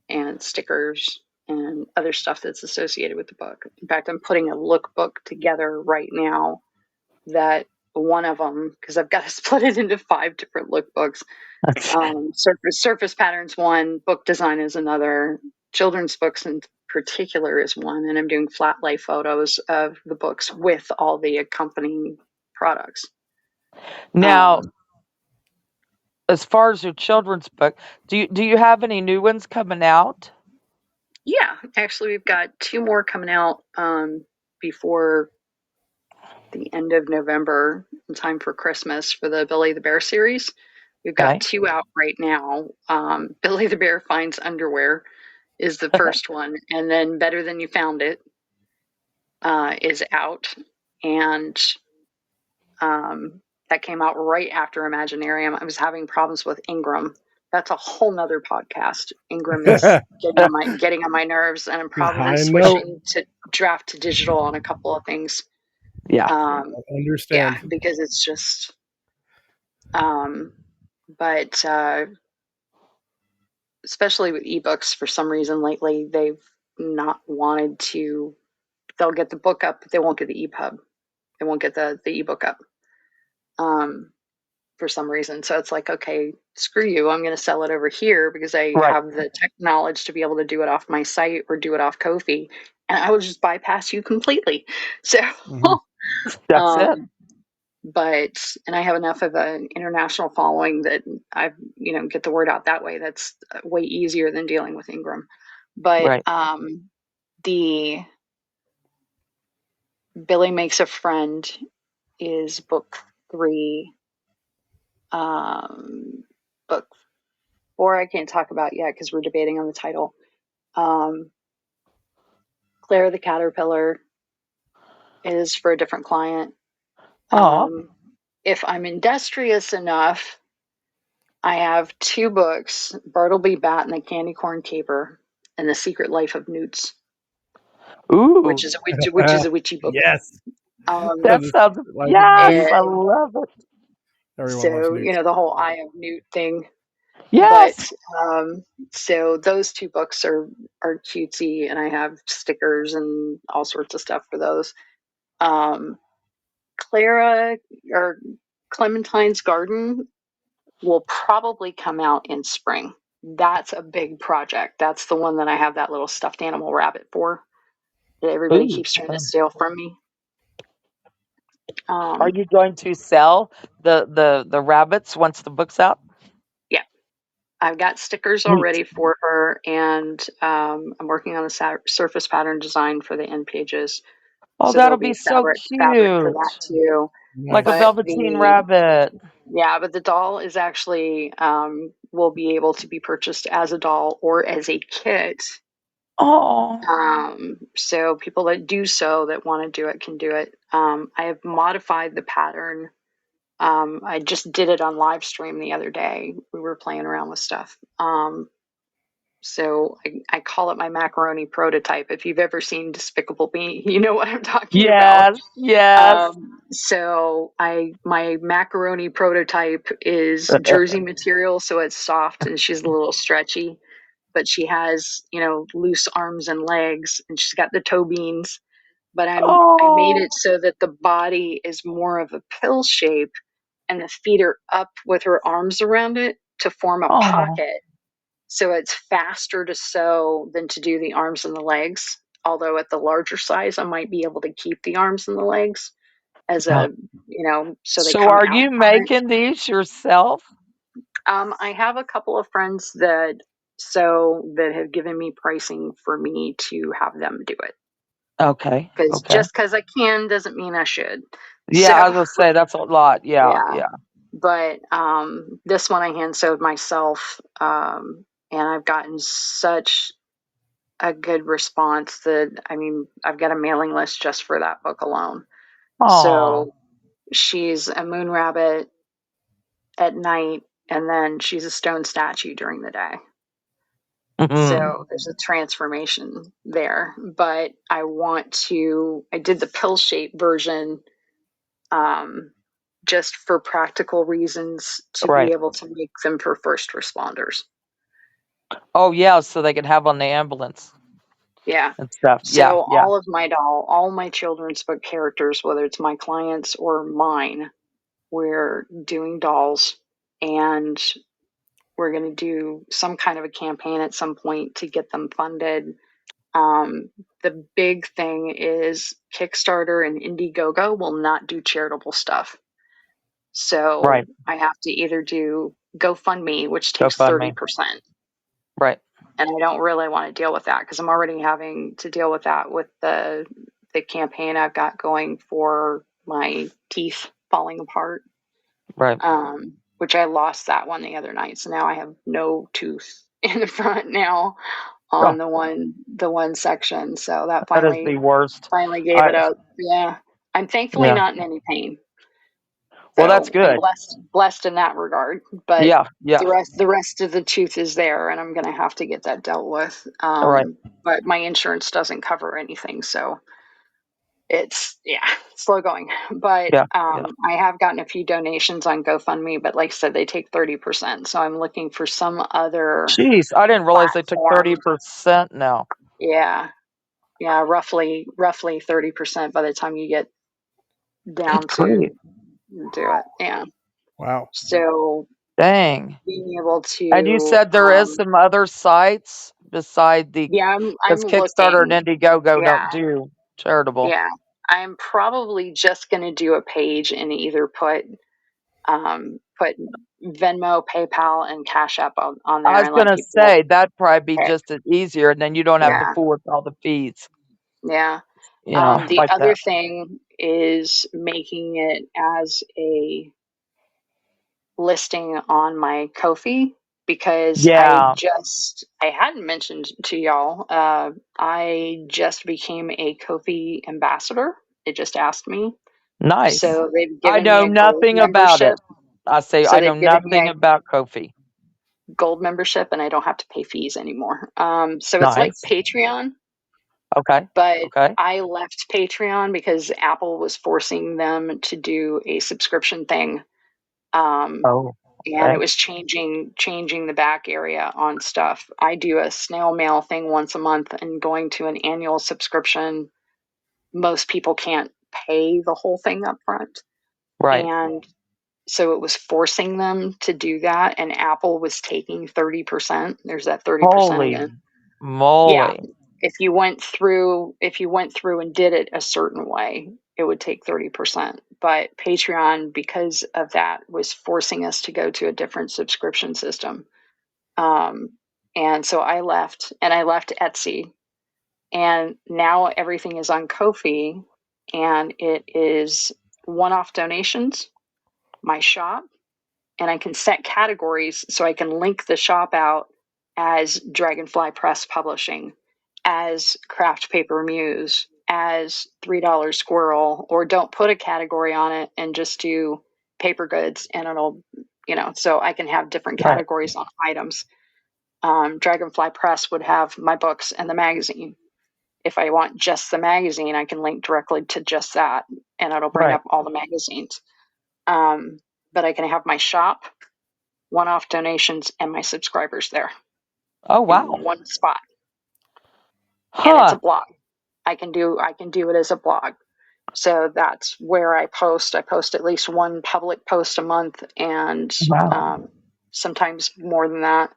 and stickers and other stuff that's associated with the book. In fact, I'm putting a lookbook together right now, that one of them, because I've got to split it into 5 different lookbooks. Surface patterns one, book design is another, children's books in particular is one, and I'm doing flat lay photos of the books with all the accompanying products. Now, Um, as far as your children's book, do you have any new ones coming out? yeah, actually, we've got 2 more coming out before the end of November, in time for Christmas for the Billy the Bear series. We've got Okay. 2 out right now. Billy the Bear Finds Underwear is the first one, and then Better Than You Found It is out, and that came out right after Imaginarium. I was having problems with Ingram. That's a whole nother podcast. Ingram is getting on my nerves, and I'm probably I know. switching to draft to digital on a couple of things. Yeah. I Yeah, understand. because it's just but especially with ebooks, for some reason lately they've not wanted to. They'll get the book up, but they won't get the EPUB. They won't get the ebook up for some reason. So it's like, okay, screw you. I'm going to sell it over here because I Right. have the tech knowledge to be able to do it off my site or do it off Ko-fi, and I will just bypass you completely. So, Mhm. That's it. um, but and I have enough of an international following that I get the word out that way. That's way easier than dealing with Ingram. But Right. the Billy Makes a Friend is book 3. Book 4 I can't talk about yet because we're debating on the title. Claire the Caterpillar is for a different client. Oh. If I'm industrious enough, I have 2 books: Bartleby Bat and the Candy Corn Caper, and The Secret Life of Newts, Ooh. which is a witchy book. Yes. That The sounds. Secret Life of Yes, Newt. I And love it. Everyone loves so, newts. the whole Eye of Newt thing. But Yes. so those 2 books are cutesy, and I have stickers and all sorts of stuff for those. Clara or Clementine's Garden will probably come out in spring. That's a big project. That's the one that I have that little stuffed animal rabbit for, that everybody Ooh. keeps trying to steal from me. Are you going to sell the rabbits once the book's out? Yeah, I've got stickers Neat. already for her, and I'm working on the surface pattern design for the end pages. Oh, So there'll that'll be be so fabric for that cute. too. Like a Nice. But velveteen rabbit. the doll is actually will be able to be purchased as a doll or as a kit. Oh. So people that do so, that want to do it, can do it. I have modified the pattern. I just did it on live stream the other day. We were playing around with stuff. So I call it my macaroni prototype. If you've ever seen Despicable Me, you know what I'm talking about. Yes. Yes. So my macaroni prototype is jersey material, so it's soft and she's a little stretchy, but she has, loose arms and legs, and she's got the toe beans. But I made Oh. it so that the body is more of a pill shape, and the feet are up with her arms around it to form a Oh. pocket. So it's faster to sew than to do the arms and the legs. Although at the larger size, I might be able to keep the arms and the legs as Oh. so they So come are out you from it. making these yourself? I have a couple of friends that have given me pricing for me to have them do it. Okay. Because Okay. just because I can doesn't mean I should. So Yeah, I was gonna say that's a lot. Yeah. yeah, Yeah. but this one I hand sewed myself, and I've gotten such a good response that I've got a mailing list just for that book alone. Oh. So she's a moon rabbit at night, and then she's a stone statue during the day. Hmm. So there's a transformation there. But I did the pill shape version just for practical reasons, to be Right. able to make them for first responders. Oh yeah, so they can have on the ambulance Yeah. and stuff. Yeah. So Yeah. all my children's book characters, whether it's my clients or mine, we're doing dolls, and we're going to do some kind of a campaign at some point to get them funded. The big thing is Kickstarter and Indiegogo will not do charitable stuff. So Right. I have to either do GoFundMe, which takes GoFundMe. 30%. Right. And I don't really want to deal with that because I'm already having to deal with that with the campaign I've got going for my teeth falling apart. Right. Which I lost that one the other night. So now I have no tooth in the front now on the one section. So that That is the worst. gave it up. Yeah. I'm thankfully not in any pain. Well, that's So I'm good. blessed in that regard. But Yeah. the rest of the tooth is there, and I'm going to have to get that dealt with. Right. But my insurance doesn't cover anything, so it's slow going. But Yeah. I have gotten a few donations on GoFundMe, but like I said, they take 30%. So I'm looking for some other Jeez, I didn't realize they took platform. 30% now. Yeah, roughly 30% by the time you get down Good to grief. do it. Yeah. Wow. So Dang. being able And you to said there is some other sites beside the, I'm because Kickstarter and looking. Indiegogo don't Yeah. do charitable. Yeah. I'm probably just going to do a page and either put Venmo, PayPal, and Cash App on there I was and going let to people say that'd probably be pick. just as easier, and then you don't have to Yeah. fool with all the fees, Yeah. The like other that. thing is making it as a listing on my Ko-fi because Yeah. I hadn't mentioned to y'all, I just became a Ko-fi ambassador. It just asked me. Nice. So they've I given know me a gold nothing about membership. it. I say So I know they've given me nothing a about Ko-fi. gold membership and I don't have to pay fees anymore. So it's like Nice. Patreon, Okay. but Okay. I left Patreon because Apple was forcing them to do a subscription thing. Oh. And it was changing the back area on stuff. I do a snail mail thing once a month, and going to an annual subscription, most people can't pay the whole thing up front. Right. And so it was forcing them to do that, and Apple was taking 30%. There's that 30% Holy again. Yeah. moly. If you went through and did it a certain way, it would take 30%. But Patreon, because of that, was forcing us to go to a different subscription system. And so I left Etsy, and now everything is on Ko-fi, and it is one-off donations, my shop, and I can set categories so I can link the shop out as Dragonfly Press Publishing, as Kraft Paper Muse, as $3 Squirrel, or don't put a category on it and just do paper goods, and it'll, so I can have different Right. categories on items. Dragonfly Press would have my books and the magazine. If I want just the magazine, I can link directly to just that, and it'll bring Right. up all the magazines. But I can have my shop, one-off donations, and my subscribers there Oh in wow. one spot. And it's a Huh. blog. I can do it as a blog. So that's where I post. I post at least one public post a month, and Wow. sometimes more than that.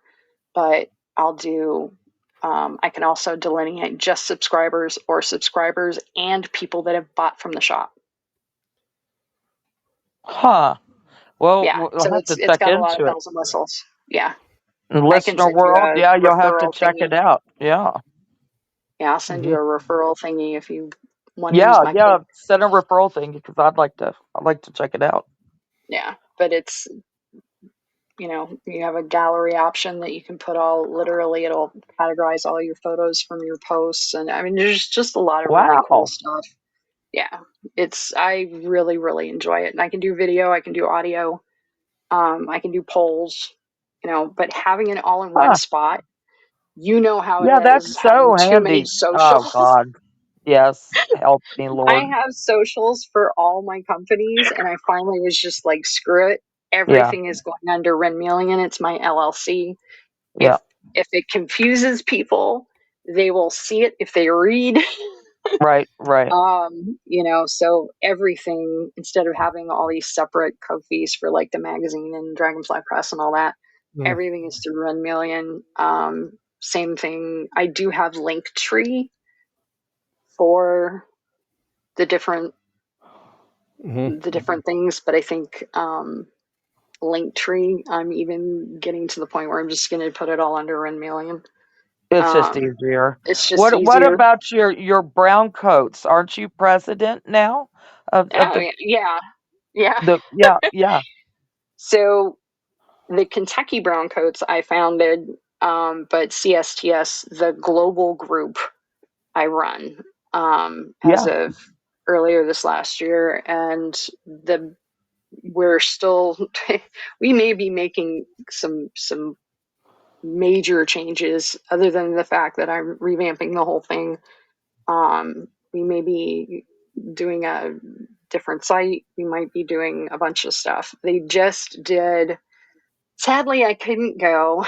But I'll do. I can also delineate just subscribers or subscribers and people that have bought from the shop. Huh. Well, Yeah, we'll so have to it's check got a lot of into it. bells and whistles. Yeah, I can Listener send you world, a yeah, you'll have to referral check thingy. it out. Yeah. Yeah, I'll send you a referral thingy if you want to use Yeah, my yeah. code. Send a referral thing because I'd like to check it out. Yeah, but it's, you have a gallery option that you can put literally it'll categorize all your photos from your posts. And I mean, there's just a lot of really cool Wow. stuff. Yeah, I really, really enjoy it. And I can do video, I can do audio, I can do polls, but having it all in one Huh. spot, how Yeah, it is that's having so too many handy. Oh socials. God. Yes. Help me, I Lord. have socials for all my companies, and I finally was just like, screw it. Yeah. Everything is going under Renmeleon. It's my LLC. Yeah. If it confuses people, they will see it if they read. Right. Right. So everything, instead of having all these separate Ko-fis for like the magazine and Dragonfly Press and all that, everything is through Renmeleon. Same thing. I do have Linktree for the different the different things. But I think Linktree, I'm even getting to the point where I'm just going to put it all under Renmeleon. It's just easier. It's just What easier. about your brown coats? Aren't you president now of Oh, the yeah. Yeah. yeah. So the Kentucky Browncoats I founded, but CSTS, the global group I run, as Yeah. of earlier this last year, and we're still we may be making some major changes other than the fact that I'm revamping the whole thing. We may be doing a different site. We might be doing a bunch of stuff. They just did. Sadly, I couldn't go,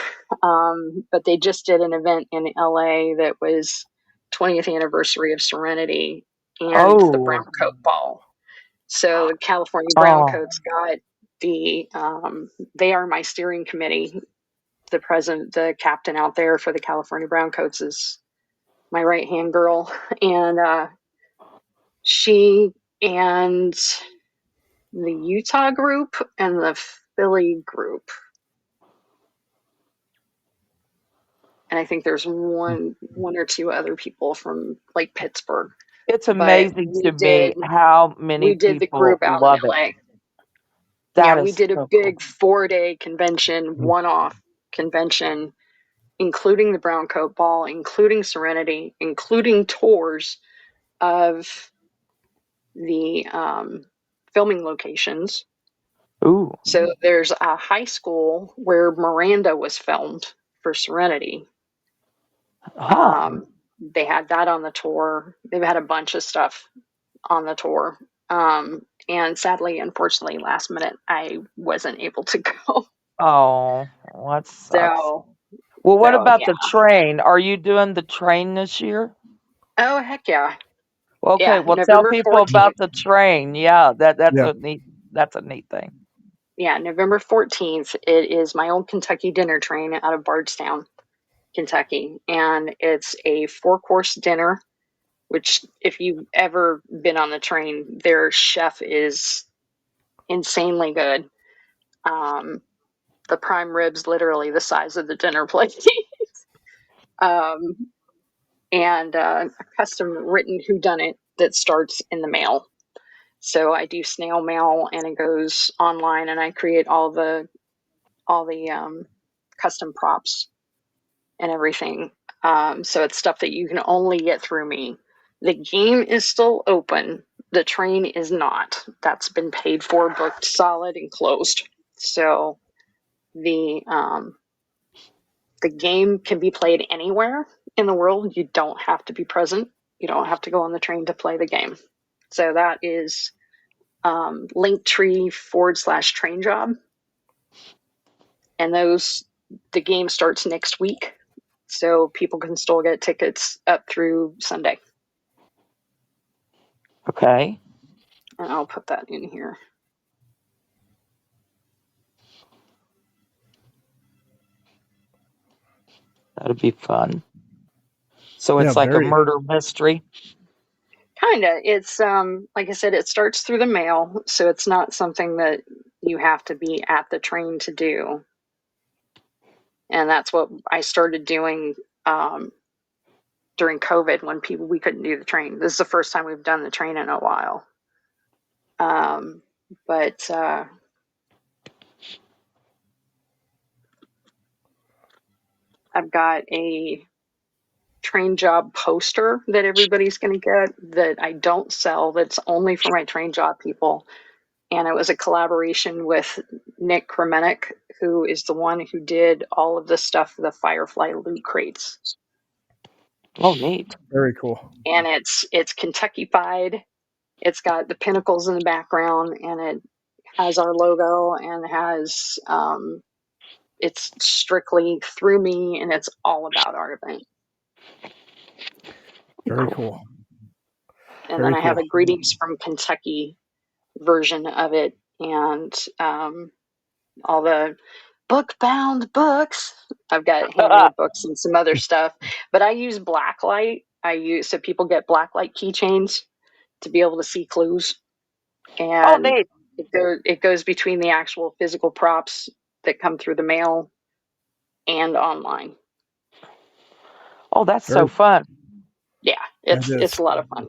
but they just did an event in LA that was 20th anniversary of Serenity and the Oh. Brown Coat Ball. So the California Oh. Browncoats got the. They are my steering committee. The president, the captain out there for the California Browncoats is my right hand girl, and she and the Utah group and the Philly group, and I think there's one or two other people from like Pittsburgh. It's But amazing to me how many we did the people group out in love it. LA. Yeah, That we is did a so cool. big 4-day convention, one-off convention, including the Brown Coat Ball, including Serenity, including tours of the filming locations. Ooh. So there's a high school where Miranda was filmed for Serenity. Huh. They had that on the tour. They've had a bunch of stuff on the tour. And sadly, unfortunately, last minute, I wasn't able to go. Oh, that sucks. So, Well, what about yeah. the train? Are you doing the train this year? Oh, heck yeah. Okay, Yeah, well tell November people 14th. about the train. Yeah, that's Yeah. a neat thing. Yeah, November 14th. It is my old Kentucky dinner train out of Bardstown, Kentucky. And it's a 4-course dinner, which, if you've ever been on the train, their chef is insanely good. The prime ribs, literally the size of the dinner plate. And a custom written whodunit that starts in the mail. So I do snail mail, and it goes online, and I create all the custom props and everything. So it's stuff that you can only get through me. The game is still open. The train is not. That's been paid for, booked, solid, and closed. So the game can be played anywhere in the world. You don't have to be present. You don't have to go on the train to play the game. So that is Linktree/train job. And the game starts next week. So people can still get tickets up through Sunday. Okay. And I'll put that in here. That'd be fun. So it's Yeah, like a very. murder mystery. Kinda. It's like I said, it starts through the mail, so it's not something that you have to be at the train to do. And that's what I started doing during COVID when we couldn't do the train. This is the first time we've done the train in a while. But I've got a train job poster that everybody's going to get that I don't sell, that's only for my train job people. And it was a collaboration with Nick Kremenek, who is the one who did all of the stuff for the Firefly loot crates. Oh, neat. Very cool. And it's Kentucky-fied. It's got the pinnacles in the background, and it has our logo, and has it's strictly through me, and it's all about our event. Very cool. And Very then I have cool. a greetings from Kentucky version of it, and all the book-bound books. I've got handmade books and some other stuff, but I use blacklight. So people get blacklight keychains to be able to see clues. and neat. it goes between the actual physical props that come through the mail and online. Oh, that's so Very- fun. Yeah, That it's is. a lot of fun,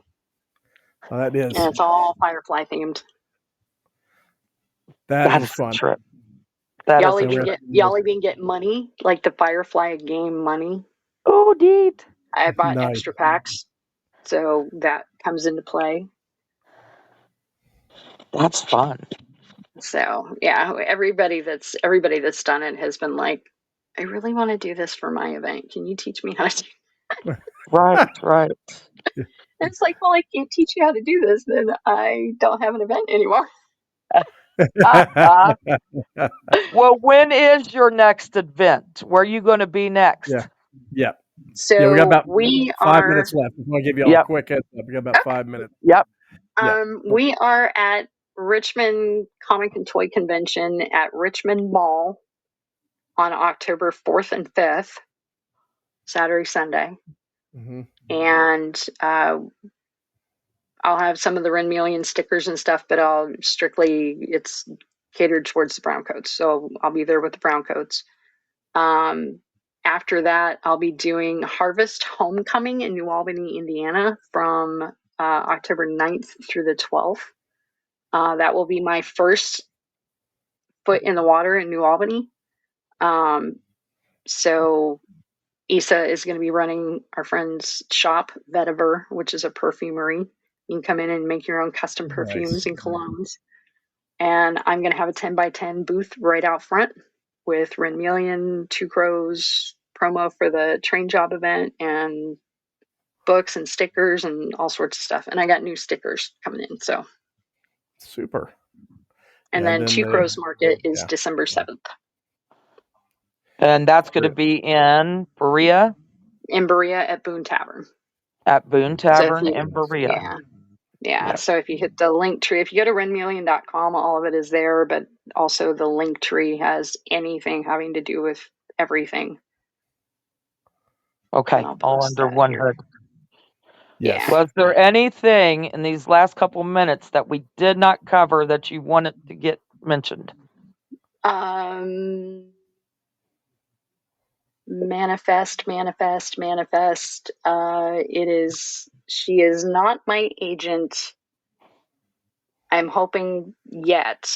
Well, that and is. it's all Firefly themed. That That is is a fun. trip. That is a trip. Y'all even get money, like the Firefly game money. Oh, neat. I bought Nice. extra packs, so that comes into play. That's fun. So yeah, everybody that's done it has been like, I really want to do this for my event. Can you teach me how to do? Right, right. And it's like, well, I can't teach you how to do this, then I don't have an event anymore. Well, when is your next event? Where are you going to be next? Yeah. Yeah. So Yeah. We got about we 5 are minutes left. I want to give you all a Yep, quick heads up. We got about okay. 5 minutes. yep. Yeah. We are at Richmond Comic and Toy Convention at Richmond Mall on October 4th and 5th, Saturday, Sunday. Mm-hmm. And I'll have some of the Renmeleon stickers and stuff, but it's catered towards the brown coats. So I'll be there with the brown coats. After that, I'll be doing Harvest Homecoming in New Albany, Indiana from October 9th through the 12th. That will be my first foot in the water in New Albany. So Isa is going to be running our friend's shop, Vetiver, which is a perfumery. You can come in and make your own custom perfumes and colognes. And I'm going to have a 10 by 10 booth right out front with Renmeleon, Two Crows promo for the train job event, and books and stickers and all sorts of stuff. And I got new stickers coming in. So, Super. and Yeah, then Two Crows Market is December 7th. And that's going to be in Berea? In Berea at Boone Tavern. At Boone Tavern in Berea. Yeah. Yeah. Yep. So if you hit the link tree, if you go to renmeleon.com, all of it is there, but also the link tree has anything having to do with everything. Okay, all under one hood. Yes. Yeah. Was there anything in these last couple minutes that we did not cover that you wanted to get mentioned? Manifest. She is not my agent. I'm hoping yet.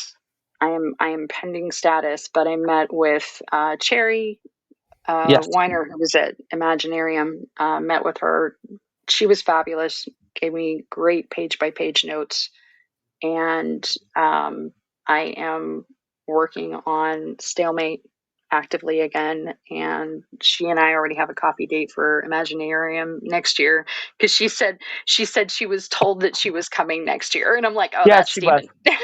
I am pending status, but I met with Cherry Yes. Weiner, who was at Imaginarium. Met with her. She was fabulous. Gave me great page by page notes, and I am working on Stalemate actively again, and she and I already have a coffee date for Imaginarium next year, because she said she was told that she was coming next year, and I'm like, oh, Yes, that's she was. Steven.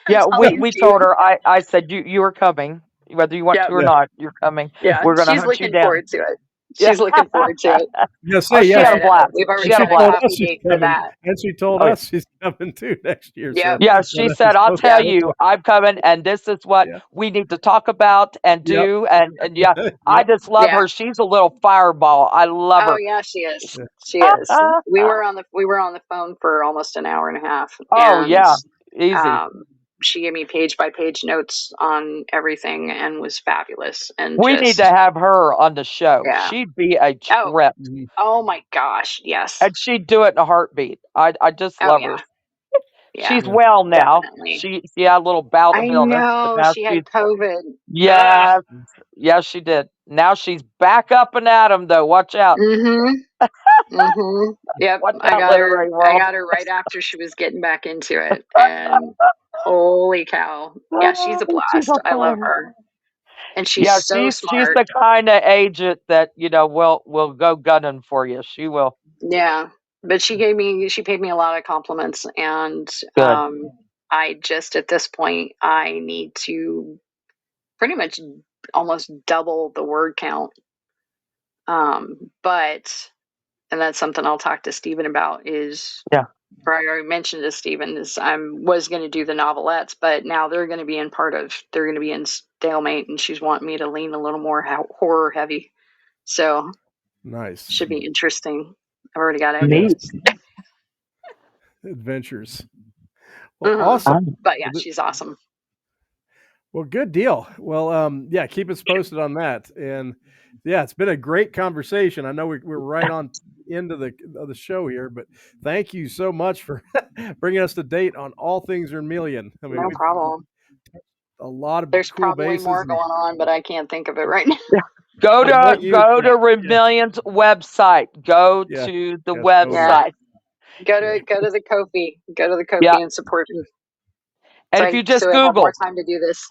Yeah, we Steven. told her. I said you were coming, whether you want to or not. You're coming. Yeah, We're gonna she's hunt you looking down. forward to it. Yeah. She's looking forward to it. Yeah, Oh, she had a But, blast. we've already She had a got a blast. coffee date for that. And she told Oh, yeah. us she's coming too next year. Yeah. So Yeah, she that's said, "I'll supposed tell to- you, I'm coming, and this is what Yeah. we need to talk about and Yep. do." And yeah, I Yep. just love Yeah. her. She's a little fireball. I love Oh her. yeah, she is. Yeah. She is. We were on the phone for almost an hour and a half. Oh And yeah, easy. she gave me page by page notes on everything and was fabulous. And We need to have her on the show. Yeah. She'd be a Oh. trip, Oh my gosh, yes. and she'd do it in a heartbeat. I just love her. Yeah, She's well now. definitely. She had a little bout I of illness, but know now she had COVID. yes, yes, she did. Now she's back up and at 'em, though. Watch out. Yep, Watch I out, got her. literary world. I got her right after she was getting back into it, and holy cow, yeah, she's a She's blast. a I love fun. her, and she's Yeah, so she's smart. the kind of agent that will go gunning for you. She will. Yeah, but she paid me a lot of compliments, and Good. I just at this point I need to pretty much almost double the word count. But and that's something I'll talk to Stephen about. Yeah. Or I already mentioned to Stephen is I was going to do the novelettes, but now they're going to be in Stalemate, and she's wanting me to lean a little more horror heavy. So Nice. should be interesting. I've already got Neat. ideas. Adventures. Well, awesome. But yeah, she's awesome. Well, good deal. Well, yeah, keep us posted on that. And yeah, it's been a great conversation. I know we're right on into the show here, but thank you so much for bringing us to date on all things Renmeleon. I mean, No we've problem. a lot of There's cool probably bases. more going on, but I can't think of it right now. Go to Yeah. Renmeleon's website. Go Yeah. to the Yes, website. Go to the Ko-fi. Go to the Ko-fi Yeah. and support me. And if you just so I have more Google, time to do this.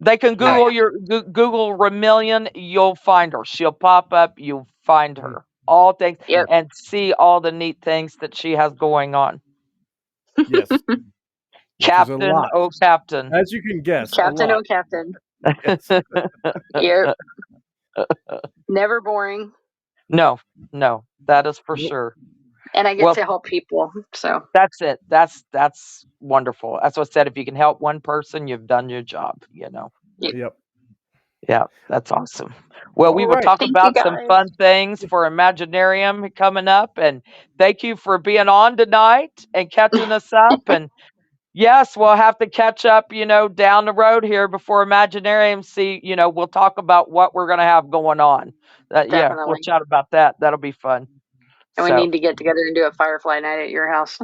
they can Yeah. Google Google Renmeleon. You'll find her. She'll pop up. You'll find her. All things Yep. and see all the neat things that she has going on. Yes. Which is a Captain, lot. oh Captain. As you can guess, Captain, a oh lot. Captain. Yes. Yep. Never boring. No, that is for Nope. sure. And I get Well, to help people. So that's it. That's wonderful. That's what I said. If you can help one person, you've done your job. Yep. Yeah, that's awesome. Well, we All will right. talk Thank you, about some guys. fun things for Imaginarium coming up. And thank you for being on tonight and catching us up. And yes, we'll have to catch up, down the road here before Imaginarium. See, we'll talk about what we're going to have going on. Yeah, we'll Definitely. chat about that. That'll be fun. And we need to get together and do a Firefly night at your house.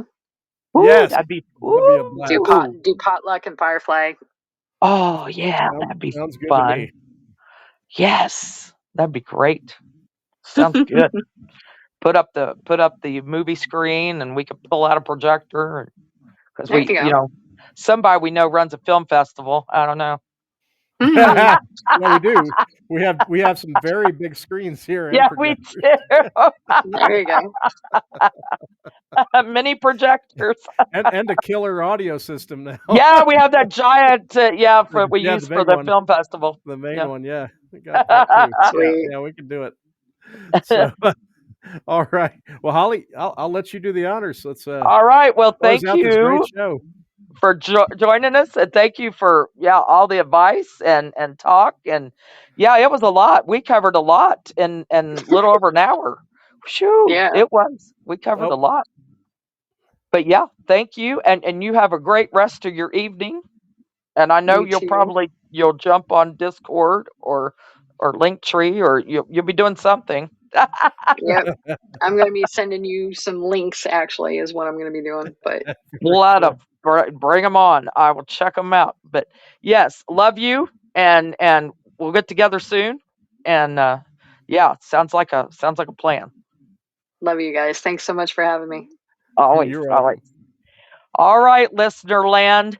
Ooh, Yes. that'd be, That'd be a blast. Do potluck and Firefly. Oh, yeah, that'd be Sounds good fun. to me. Yes, that'd be great. Sounds good. Put up the movie screen, and we could pull out a projector because There you go. somebody we know runs a film festival. I don't know. Yeah, we do. We have some very big screens here. Yeah, And we projectors. do. There you go. Mini projectors. and a killer audio system now. Yeah, we have that giant. We Yeah, use the for big the one. film festival. The main Yeah. one, yeah. We got that too. Sweet. Yeah, we can do it. So, all right. Well, Holly, I'll let you do the honors. Let's All right. Well, close thank out this great you show. for joining us, and thank you for all the advice and talk. And it was a lot. We covered a lot in a little over an hour. Shoo, Yeah. it was. We covered a lot. But yeah, thank you, and you have a great rest of your evening. And I know you'll jump on Discord or Linktree, or you'll be doing something. Yep. I'm going to be sending you some links, actually, is what I'm going to be doing. But Let them bring them on. I will check them out. But yes, love you, and we'll get together soon. And sounds like a plan. love you guys. Thanks so much for having me. Always, You're welcome. always. All right, listener land,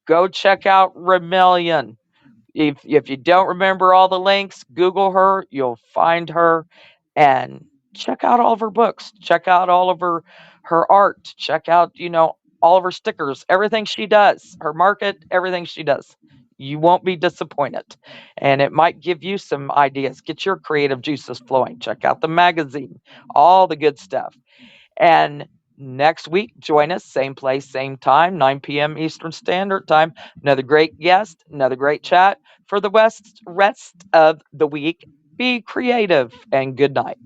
go check out Renmeleon. If you don't remember all the links, Google her. You'll find her, and check out all of her books. Check out all of her art. Check out all of her stickers, everything she does, her market, everything she does. You won't be disappointed, and it might give you some ideas. Get your creative juices flowing. Check out the magazine, all the good stuff. And next week, join us, same place, same time, 9 p.m. Eastern Standard Time. Another great guest, another great chat. For the rest of the week, be creative and good night.